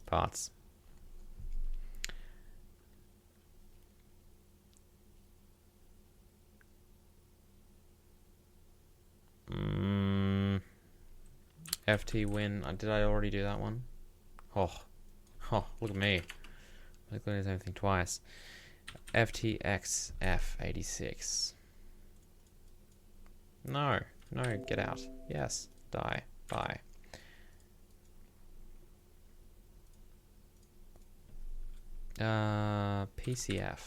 parts. FT win. Did I already do that one? Oh, look at me. Look at the same thing twice. FTXF86. No, get out. Yes, die. Bye. PCF.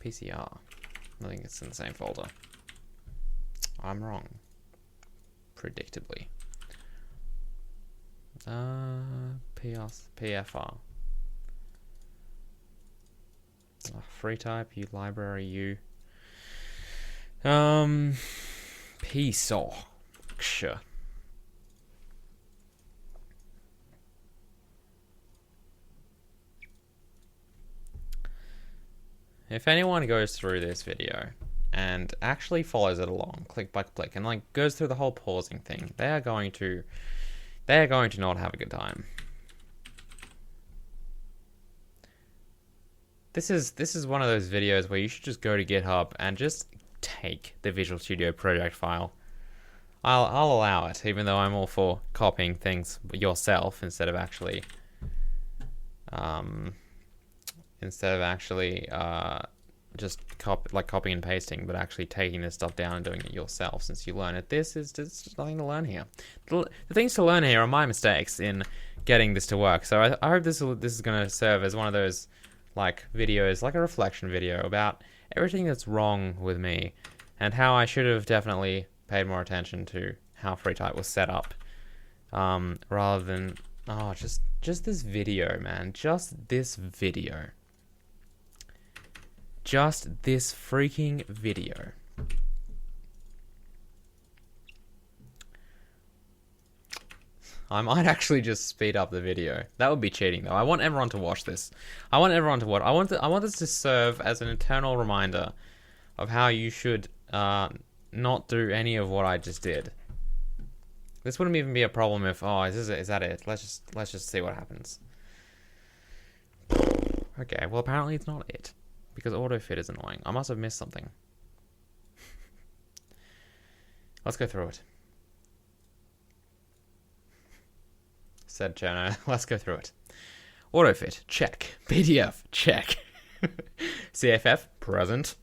PCR. I think it's in the same folder. I'm wrong. Predictably. PFR. FreeType, U library, U. PSOX. Sure. If anyone goes through this video and actually follows it along, click by click, and like goes through the whole pausing thing, they are going to not have a good time. This is one of those videos where you should just go to GitHub and just take the Visual Studio project file. I'll allow it, even though I'm all for copying things yourself instead of actually just copying and pasting, but actually taking this stuff down and doing it yourself since you learn it. There's just nothing to learn here. The things to learn here are my mistakes in getting this to work. So I hope this is going to serve as one of those like videos, like a reflection video about everything that's wrong with me and how I should have definitely paid more attention to how FreeType was set up, rather than just this video, man. Just this video. Just this freaking video. I might actually just speed up the video. That would be cheating, though. I want everyone to watch this. I want everyone to watch. I want this to serve as an internal reminder of how you should not do any of what I just did. This wouldn't even be a problem if is that it? Let's just see what happens. Okay, well apparently it's not it. Because autofit is annoying. I must have missed something. Let's go through it. Said Cherno. Let's go through it. Autofit, check. PDF, check. CFF, present.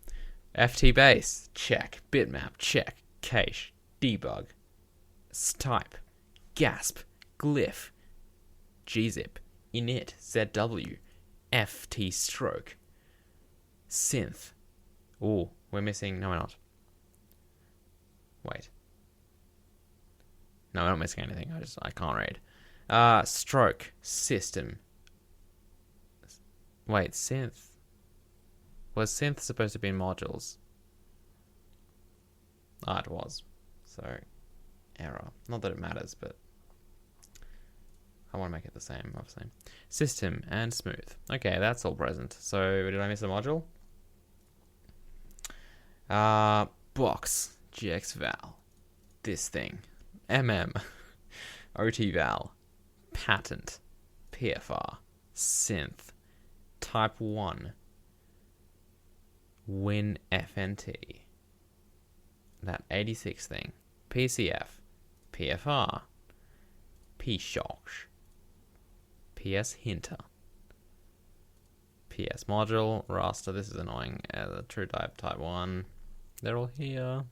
FT base, check. Bitmap, check. Cache, debug. Type, gasp, glyph. gzip, init, zw. FT stroke. Synth. Ooh, we're missing. No, we're not. Wait. No, we're not missing anything. I can't read. Stroke. System. Wait, synth. Was synth supposed to be in modules? It was. So, error. Not that it matters, but I want to make it the same, obviously. System and smooth. Okay, that's all present. So, did I miss a module? Box, GXVal, this thing, OTVal, patent, PFR, synth, type 1, WinFNT, that 86 thing, PCF, PFR, PShox, PS Hinter, PS module, raster, this is annoying, the true type 1, they're all here.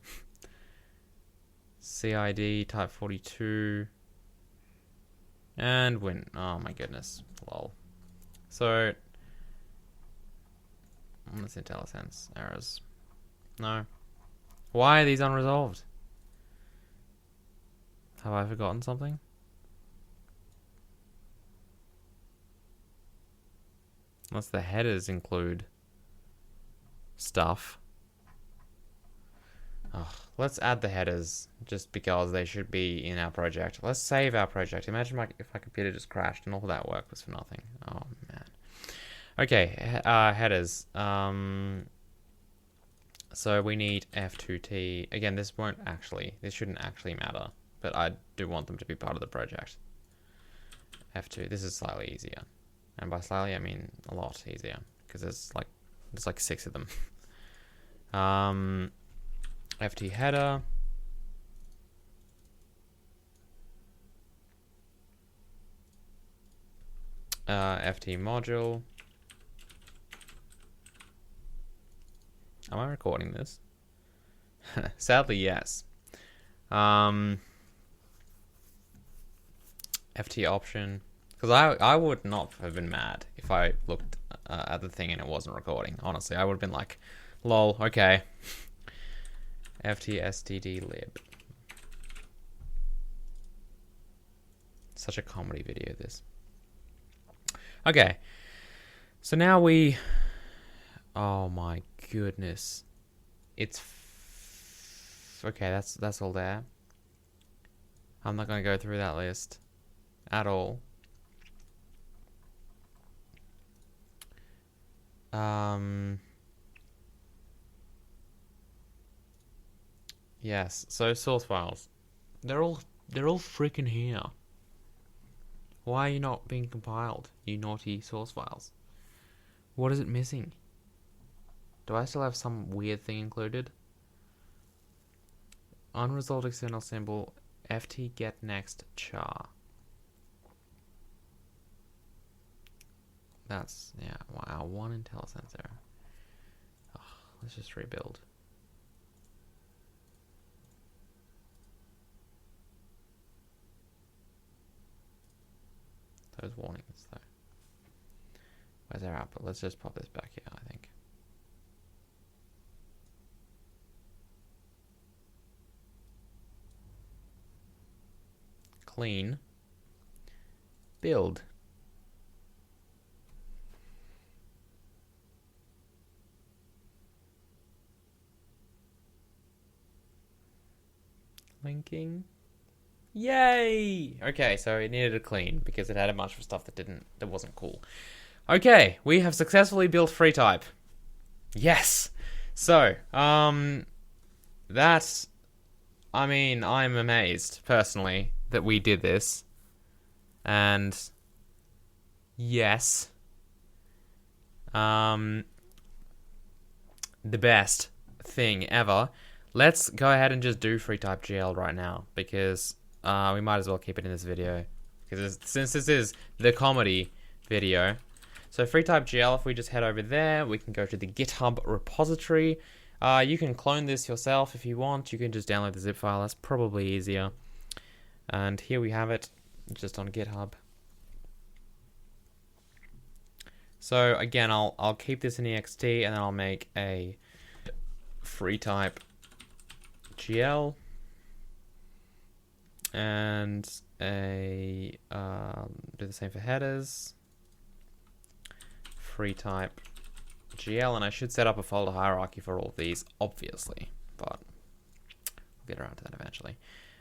CID type 42 and Win. Oh my goodness, lol. So let's IntelliSense errors. No. Why are these unresolved? Have I forgotten something? Unless the headers include stuff. Let's add the headers just because they should be in our project. Let's save our project. Imagine if my computer just crashed and all that work was for nothing. Oh man. Okay, headers. So we need F2T. Again, this shouldn't actually matter, but I do want them to be part of the project. F2. This is slightly easier, and by slightly I mean a lot easier because there's like There's like 6 of them. FT header. FT module. Am I recording this? Sadly, yes. FT option. Because I would not have been mad if I looked at the thing and it wasn't recording. Honestly, I would have been like, lol, okay. FT std lib. Such a comedy video, this. Okay. So now we... Oh my goodness. It's... Okay, that's all there. I'm not going to go through that list at all. Yes, so source files. They're all freaking here. Why are you not being compiled, you naughty source files? What is it missing? Do I still have some weird thing included? Unresolved external symbol ft get next char. That's, yeah, wow, one IntelliSense error. Oh, let's just rebuild. Those warnings, though. Where's our output? Let's just pop this back here, I think. Clean. Build. Linking. Yay! Okay, so it needed a clean because it had a bunch of stuff that wasn't cool. Okay, we have successfully built FreeType. Yes! So, that's... I mean, I'm amazed, personally, that we did this. And... Yes. The best thing ever. Let's go ahead and just do FreeType-GL right now, because we might as well keep it in this video, because since this is the comedy video. So FreeType-GL, if we just head over there, we can go to the GitHub repository. You can clone this yourself if you want. You can just download the zip file. That's probably easier. And here we have it, just on GitHub. So again, I'll keep this in ext, and then I'll make a FreeType-GL and a do the same for headers. FreeType-GL, and I should set up a folder hierarchy for all of these, obviously, but we'll get around to that eventually.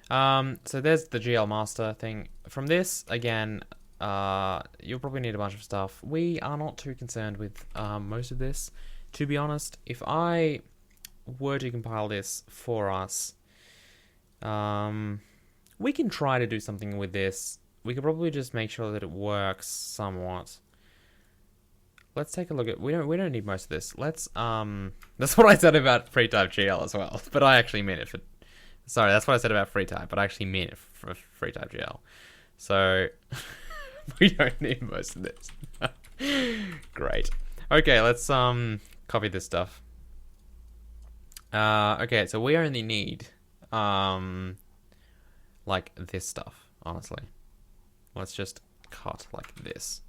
So there's the GL master thing. From this, again, you'll probably need a bunch of stuff. We are not too concerned with most of this. To be honest, if I were to compile this for us, we can try to do something with this. We could probably just make sure that it works somewhat. Let's take a look at... We don't need most of this. Let's... That's what I said about FreeType-GL as well. But I actually meant it for... Sorry, that's what I said about FreeType, but I actually meant it for FreeType-GL. So... we don't need most of this. Great. Okay, let's copy this stuff. Okay, so we only need... like this stuff, honestly. Let's just cut like this.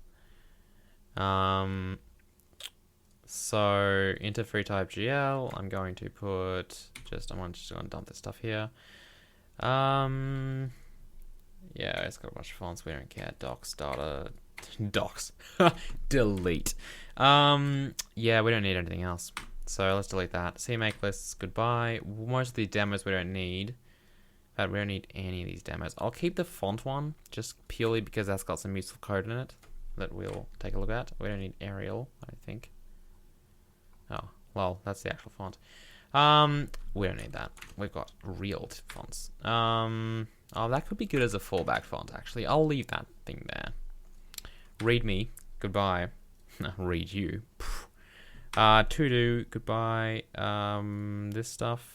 So into FreeType-GL, I'm going to put I'm just going to dump this stuff here. Yeah, it's got a bunch of fonts. We don't care. Docs, data, docs, delete. Yeah, we don't need anything else. So let's delete that. CMake lists, goodbye. Most of the demos we don't need. We don't need any of these demos. I'll keep the font one, just purely because that's got some useful code in it that we'll take a look at. We don't need Arial, I think. Oh, well, that's the actual font. We don't need that. We've got real fonts. Oh, that could be good as a fallback font, actually. I'll leave that thing there. Read me. Goodbye. Read you. To do, goodbye. This stuff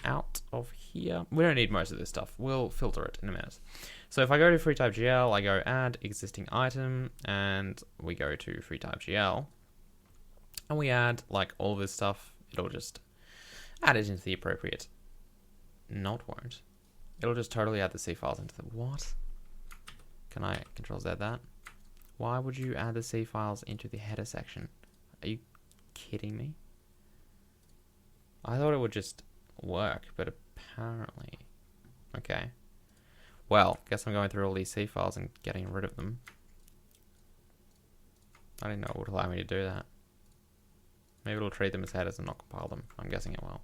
out of here. We don't need most of this stuff. We'll filter it in a minute. So if I go to FreeType-GL, I go add existing item, and we go to FreeType-GL, and we add like all this stuff. It'll just add it into the appropriate. Not won't. It'll just totally add the C files into the what? Can I Control Z that? Why would you add the C files into the header section? Are you kidding me? I thought it would just work, but apparently. Okay. Well, guess I'm going through all these C files and getting rid of them. I didn't know it would allow me to do that. Maybe it'll treat them as headers and not compile them. I'm guessing it will.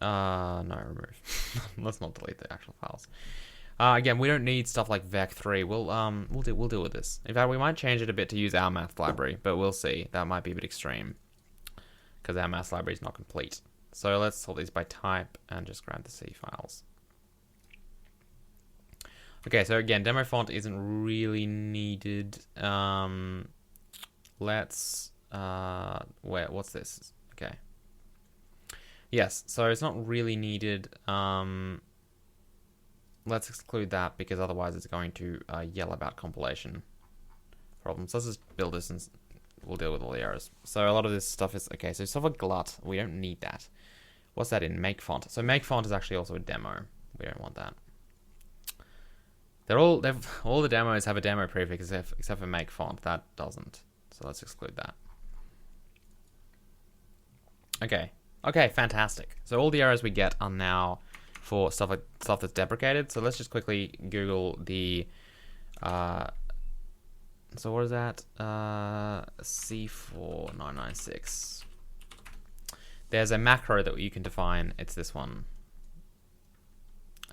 No, remove. Let's not delete the actual files. Again, we don't need stuff like vec3. We'll deal with this. In fact, we might change it a bit to use our math library, but we'll see. That might be a bit extreme because our math library is not complete. So let's sort these by type and just grab the C files. Okay, so again, demo font isn't really needed. What's this? Okay. Yes, so it's not really needed. Let's exclude that because otherwise it's going to yell about compilation problems. Let's just build this and we'll deal with all the errors. So a lot of this stuff is, okay, so stuff like glut, we don't need that. What's that in? Make font. So make font is actually also a demo. We don't want that. All the demos have a demo prefix except for make font. That doesn't. So let's exclude that. Okay. Okay, fantastic. So all the errors we get are now for stuff that's deprecated. So let's just quickly Google the so what is that? C4996. There's a macro that you can define. It's this one.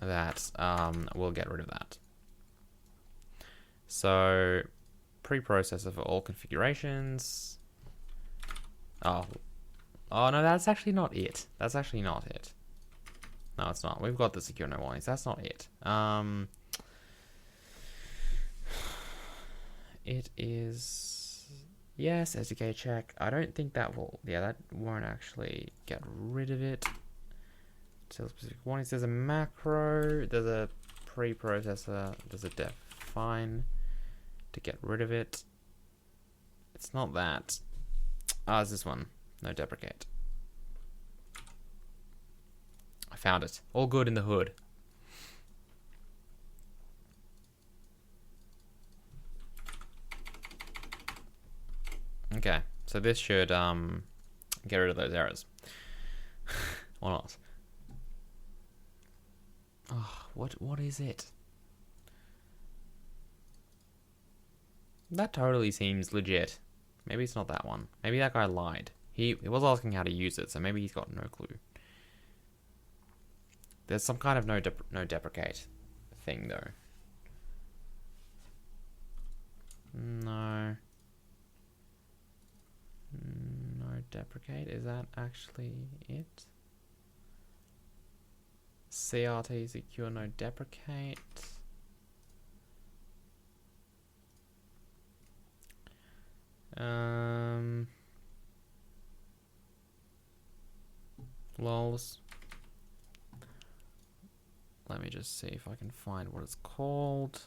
That will get rid of that. So preprocessor for all configurations. Oh no, that's actually not it. That's actually not it. No, it's not. We've got the secure no warnings. That's not it. It is, yes, SDK check. I don't think that will, yeah, that won't actually get rid of it. So specific warnings. There's a macro. There's a preprocessor. There's a define to get rid of it. It's not that. It's this one. No deprecate. I found it. All good in the hood. Okay, so this should get rid of those errors. Or not. Oh, what is it? That totally seems legit. Maybe it's not that one. Maybe that guy lied. He was asking how to use it, so maybe he's got no clue. There's some kind of no deprecate thing though. No deprecate. Is that actually it? CRT secure no deprecate. Lols. Let me just see if I can find what it's called.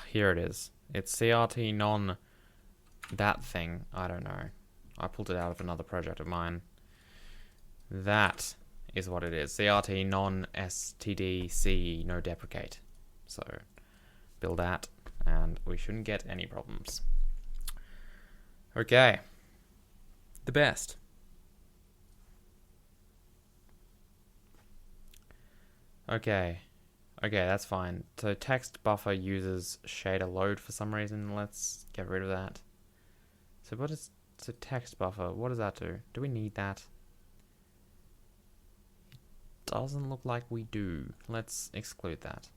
Here it is. It's CRT non that thing. I don't know. I pulled it out of another project of mine. That is what it is. CRT non STDC no deprecate. So build that and we shouldn't get any problems. Okay. The best. Okay. Okay, that's fine. So text buffer uses shader load for some reason. Let's get rid of that. So what is text buffer? What does that do? Do we need that? Doesn't look like we do. Let's exclude that.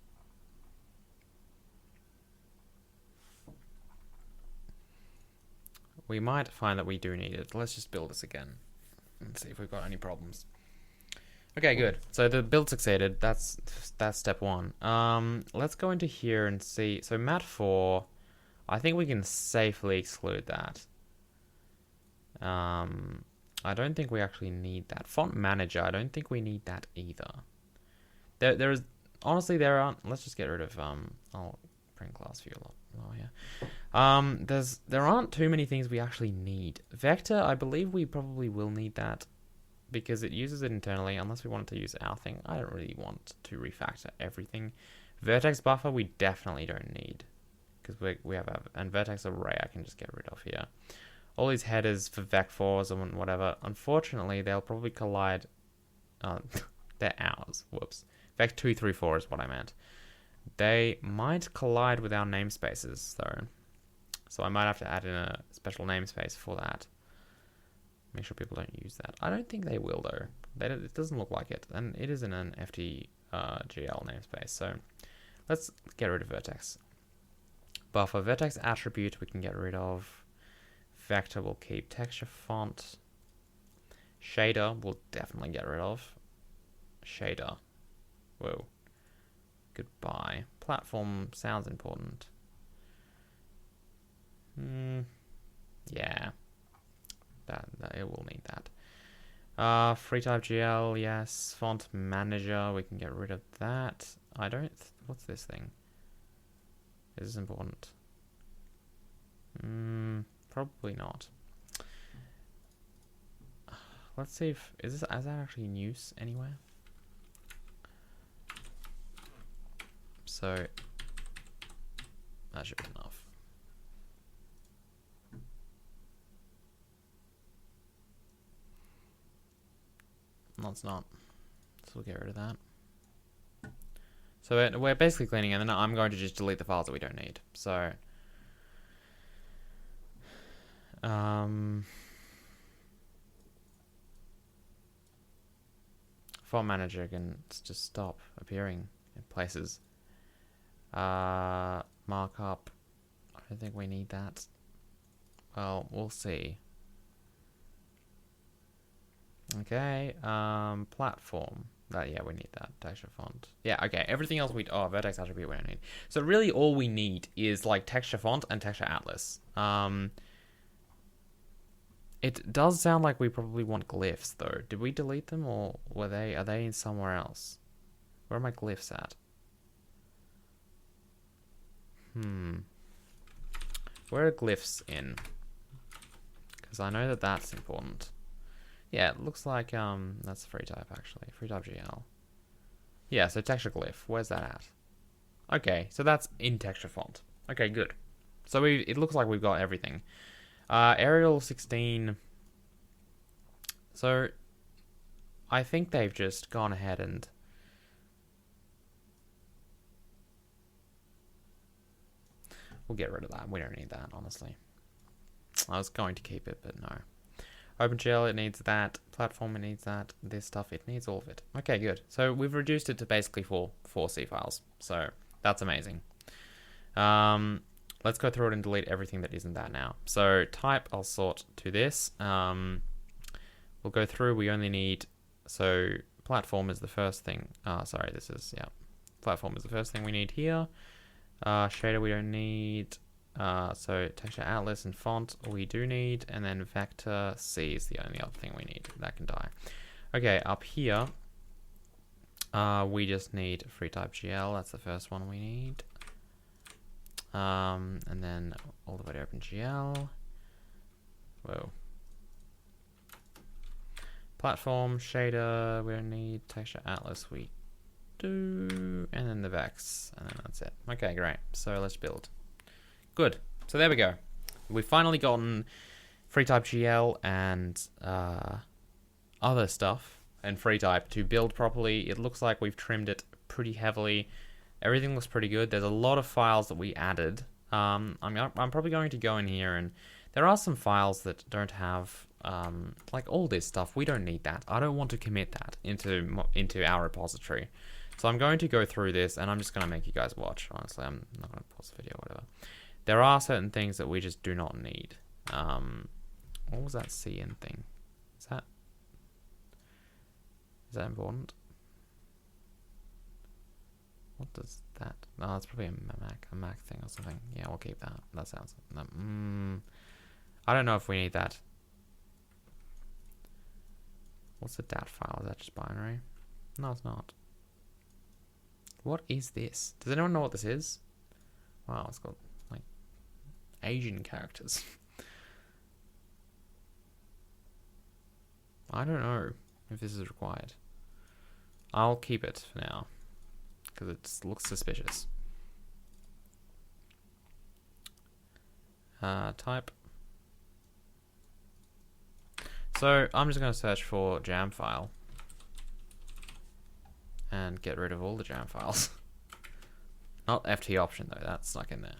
We might find that we do need it. Let's just build this again and see if we've got any problems. Okay, good. So the build succeeded. That's step one. Let's go into here and see. So mat 4, I think we can safely exclude that. I don't think we actually need that. Font manager, I don't think we need that either. There's honestly there aren't. Let's just get rid of I'll bring class view a lot lower here. There aren't too many things we actually need. Vector, I believe we probably will need that because it uses it internally unless we wanted to use our thing. I don't really want to refactor everything. Vertex buffer we definitely don't need because we have and vertex array I can just get rid of here. All these headers for vec4s and whatever, unfortunately, they'll probably collide. They're ours. Whoops. Vec234 is what I meant. They might collide with our namespaces, though. So I might have to add in a special namespace for that. Make sure people don't use that. I don't think they will, though. It doesn't look like it. And it isn't an FreeType-GL namespace. So let's get rid of vertex. Buffer. Vertex attribute we can get rid of. Vector will keep. Texture font. Shader we'll definitely get rid of. Shader. Whoa. Goodbye. Platform sounds important. Yeah. That it will need that. FreeType-GL, yes. Font manager, we can get rid of that. I don't. What's this thing? Is this important? Probably not. Let's see if is that actually in use anywhere? So that should be enough. No, it's not. So we'll get rid of that. So we're basically cleaning, and then I'm going to just delete the files that we don't need. So font manager can just stop appearing in places. Markup, I don't think we need that. Well, we'll see. Okay, platform. Yeah, we need that. Texture font. Yeah, okay. Everything else vertex attribute we don't need. So really all we need is like texture font and texture atlas. It does sound like we probably want glyphs though. Did we delete them or are they in somewhere else? Where are my glyphs at? Where are glyphs in? Because I know that that's important. Yeah, it looks like that's FreeType actually. FreeType-GL. Yeah, so texture glyph. Where's that at? Okay, so that's in texture font. Okay, good. So it looks like we've got everything. Arial 16. So I think they've just gone ahead and we'll get rid of that. We don't need that, honestly. I was going to keep it, but no. OpenGL, it needs that. Platform, it needs that. This stuff, it needs all of it. Okay, good. So we've reduced it to basically four C files. So that's amazing. Let's go through it and delete everything that isn't that now. So type, I'll sort to this. We'll go through. We only need, so platform is the first thing. Sorry, this is, yeah. Platform is the first thing we need here. Shader we don't need. So texture atlas and font we do need. And then vector C is the only other thing we need. That can die. Okay, up here, we just need FreeType-GL. That's the first one we need. And then all the way to OpenGL. Whoa. Platform, shader, we don't need. Texture atlas, we do. And then the vex, and then that's it. Okay, great. So let's build. Good. So there we go. We've finally gotten FreeType-GL and other stuff and FreeType to build properly. It looks like we've trimmed it pretty heavily. Everything looks pretty good. There's a lot of files that we added. I'm probably going to go in here and there are some files that don't have like all this stuff. We don't need that. I don't want to commit that into our repository. So I'm going to go through this, and I'm just going to make you guys watch. Honestly, I'm not going to pause the video or whatever. There are certain things that we just do not need. What was that CN thing? Is that important? What does that? Oh, it's probably a Mac thing or something. Yeah, we'll keep that. That sounds. I don't know if we need that. What's the DAT file? Is that just binary? No, it's not. What is this? Does anyone know what this is? Wow, it's got like Asian characters. I don't know if this is required. I'll keep it for now because it looks suspicious. Type. So I'm just going to search for jam file and get rid of all the jam files. Not FT option though, that's stuck in there.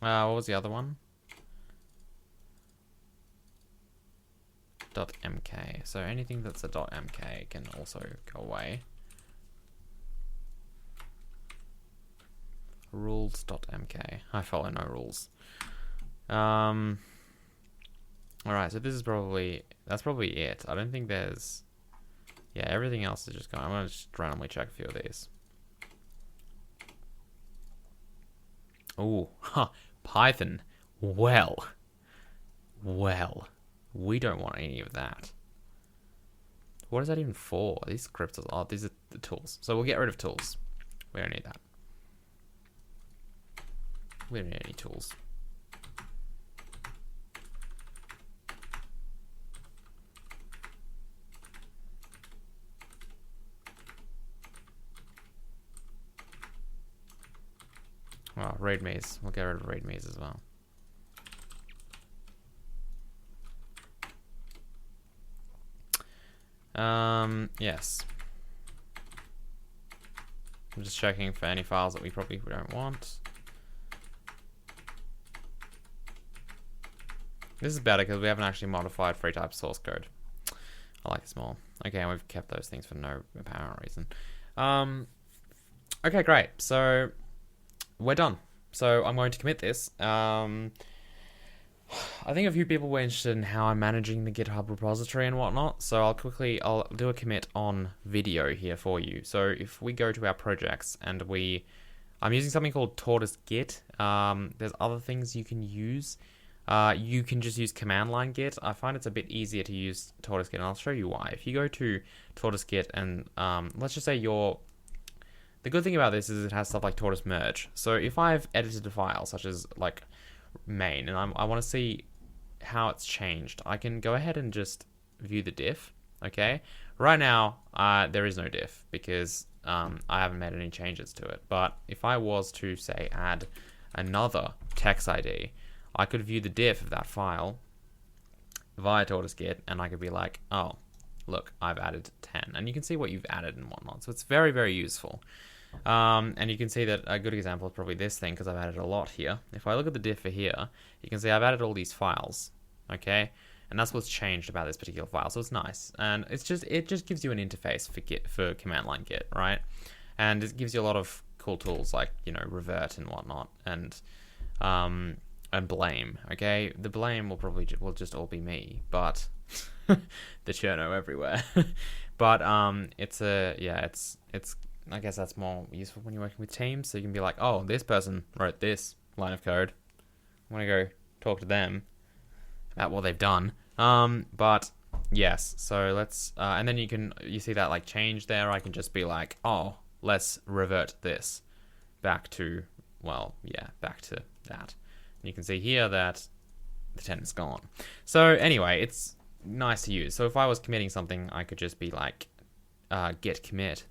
What was the other one? .mk. So anything that's a .mk can also go away. Rules.mk. I follow no rules. Alright, so this is that's probably it. I don't think there's... Yeah, everything else is just going... I'm going to just randomly check a few of these. Ooh, Python. Well, we don't want any of that. What is that even for? These scripts are... Oh, these are the tools. So we'll get rid of tools. We don't need that. We don't need any tools. Oh, readmes. We'll get rid of readmes as well. Yes. I'm just checking for any files that we probably don't want. This is better because we haven't actually modified FreeType source code. I like it small. Okay, and we've kept those things for no apparent reason. Okay, great. So we're done. So I'm going to commit this. I think a few people were interested in how I'm managing the GitHub repository and whatnot. So I'll do a commit on video here for you. So if we go to our projects and I'm using something called Tortoise Git. There's other things you can use. You can just use command line Git. I find it's a bit easier to use Tortoise Git, and I'll show you why. If you go to Tortoise Git and let's just say the good thing about this is it has stuff like Tortoise merge. So if I've edited a file such as like main and I want to see how it's changed, I can go ahead and just view the diff. Okay, right now there is no diff because I haven't made any changes to it. But if I was to say add another text ID, I could view the diff of that file via Tortoise Git, and I could be like, oh, look, I've added 10. And you can see what you've added and whatnot. So it's very, very useful. And you can see that a good example is probably this thing, because I've added a lot here. If I look at the diff for here, you can see I've added all these files, okay? And that's what's changed about this particular file. So it's nice. And it just gives you an interface for command line Git, right? And it gives you a lot of cool tools like, revert and whatnot. And blame, okay? The blame will just all be me, but the Cherno everywhere. But it's I guess that's more useful when you're working with teams, so you can be like, oh, this person wrote this line of code. I want to go talk to them about what they've done. But yes, so let's and then you see that like change there. I can just be like, oh, let's revert this back to that. You can see here that the 10 is gone. So anyway, it's nice to use. So if I was committing something, I could just be like git commit,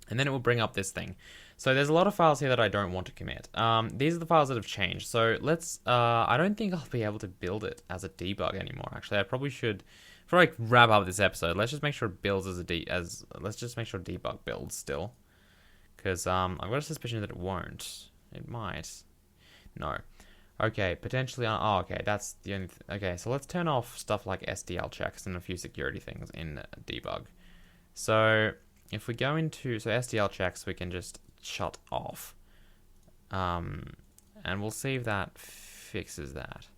and then it will bring up this thing. So there's a lot of files here that I don't want to commit. These are the files that have changed. So let's I don't think I'll be able to build it as a debug anymore. Actually, I probably should, before I wrap up this episode, let's just make sure it builds let's just make sure debug builds still, because I've got a suspicion that it won't. It might. No. Okay, potentially. Oh, okay, that's the only. Okay, so let's turn off stuff like SDL checks and a few security things in debug. So if we go into SDL checks, we can just shut off, and we'll see if that fixes that.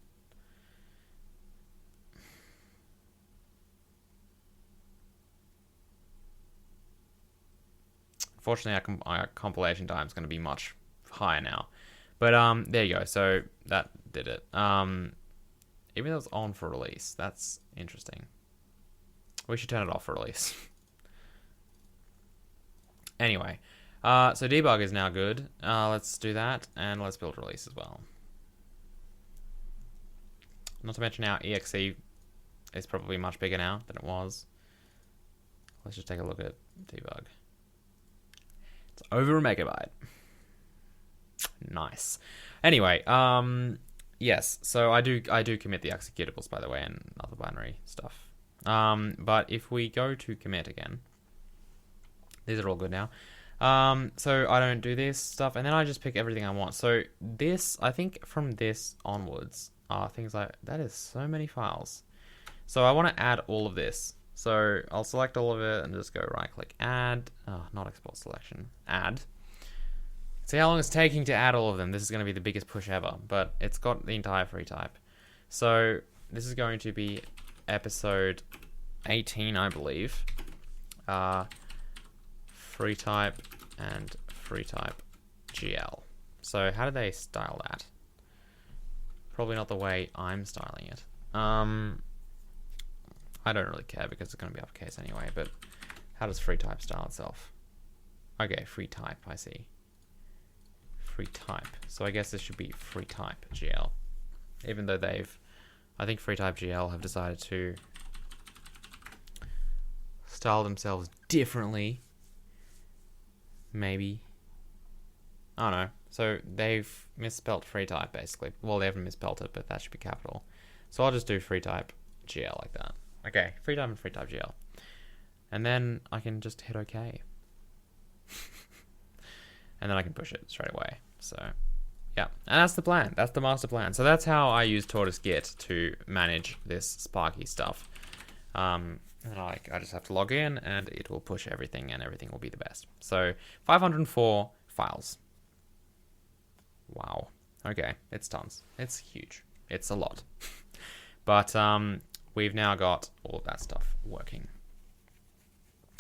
Unfortunately, our compilation time is going to be much higher now. But there you go. So that did it. Even though it's on for release, that's interesting. We should turn it off for release. Anyway, so debug is now good. Let's do that, and let's build release as well. Not to mention our exe is probably much bigger now than it was. Let's just take a look at debug. It's over a megabyte. Nice. Anyway, yes. So I do commit the executables, by the way, and other binary stuff. But if we go to commit again, these are all good now. So I don't do this stuff, and then I just pick everything I want. So this, I think, from this onwards, are things like that is so many files. So I want to add all of this. So I'll select all of it and just go right click add. Oh, not export selection. Add. See how long it's taking to add all of them. This is going to be the biggest push ever, but it's got the entire FreeType. So this is going to be episode 18, I believe. FreeType and FreeType-GL. So how do they style that? Probably not the way I'm styling it. I don't really care because it's going to be uppercase anyway, but how does FreeType style itself? Okay, FreeType, I see. FreeType. So I guess this should be FreeType-GL. Even though I think FreeType-GL have decided to style themselves differently. Maybe. I don't know. So they've misspelt FreeType, basically. Well, they haven't misspelt it, but that should be capital. So I'll just do FreeType-GL like that. Okay, FreeType and FreeType-GL. And then I can just hit OK. And then I can push it straight away. So, yeah. And that's the plan. That's the master plan. So that's how I use Tortoise Git to manage this Sparky stuff. And I just have to log in, and it will push everything, and everything will be the best. So 504 files. Wow. Okay, it's tons. It's huge. It's a lot. But we've now got all of that stuff working.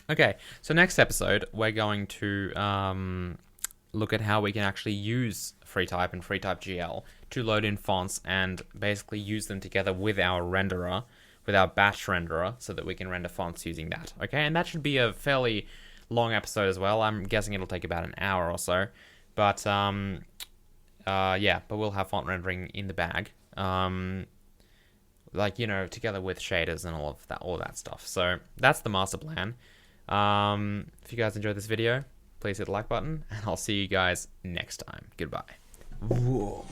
Okay, so next episode, we're going to look at how we can actually use FreeType and FreeType-GL to load in fonts and basically use them together with our renderer, with our batch renderer, so that we can render fonts using that. Okay, and that should be a fairly long episode as well. I'm guessing it'll take about an hour or so. But, yeah, but we'll have font rendering in the bag. Like, you know, together with shaders and all of that stuff. So that's the master plan. If you guys enjoyed this video, please hit the like button, and I'll see you guys next time. Goodbye. Whoa.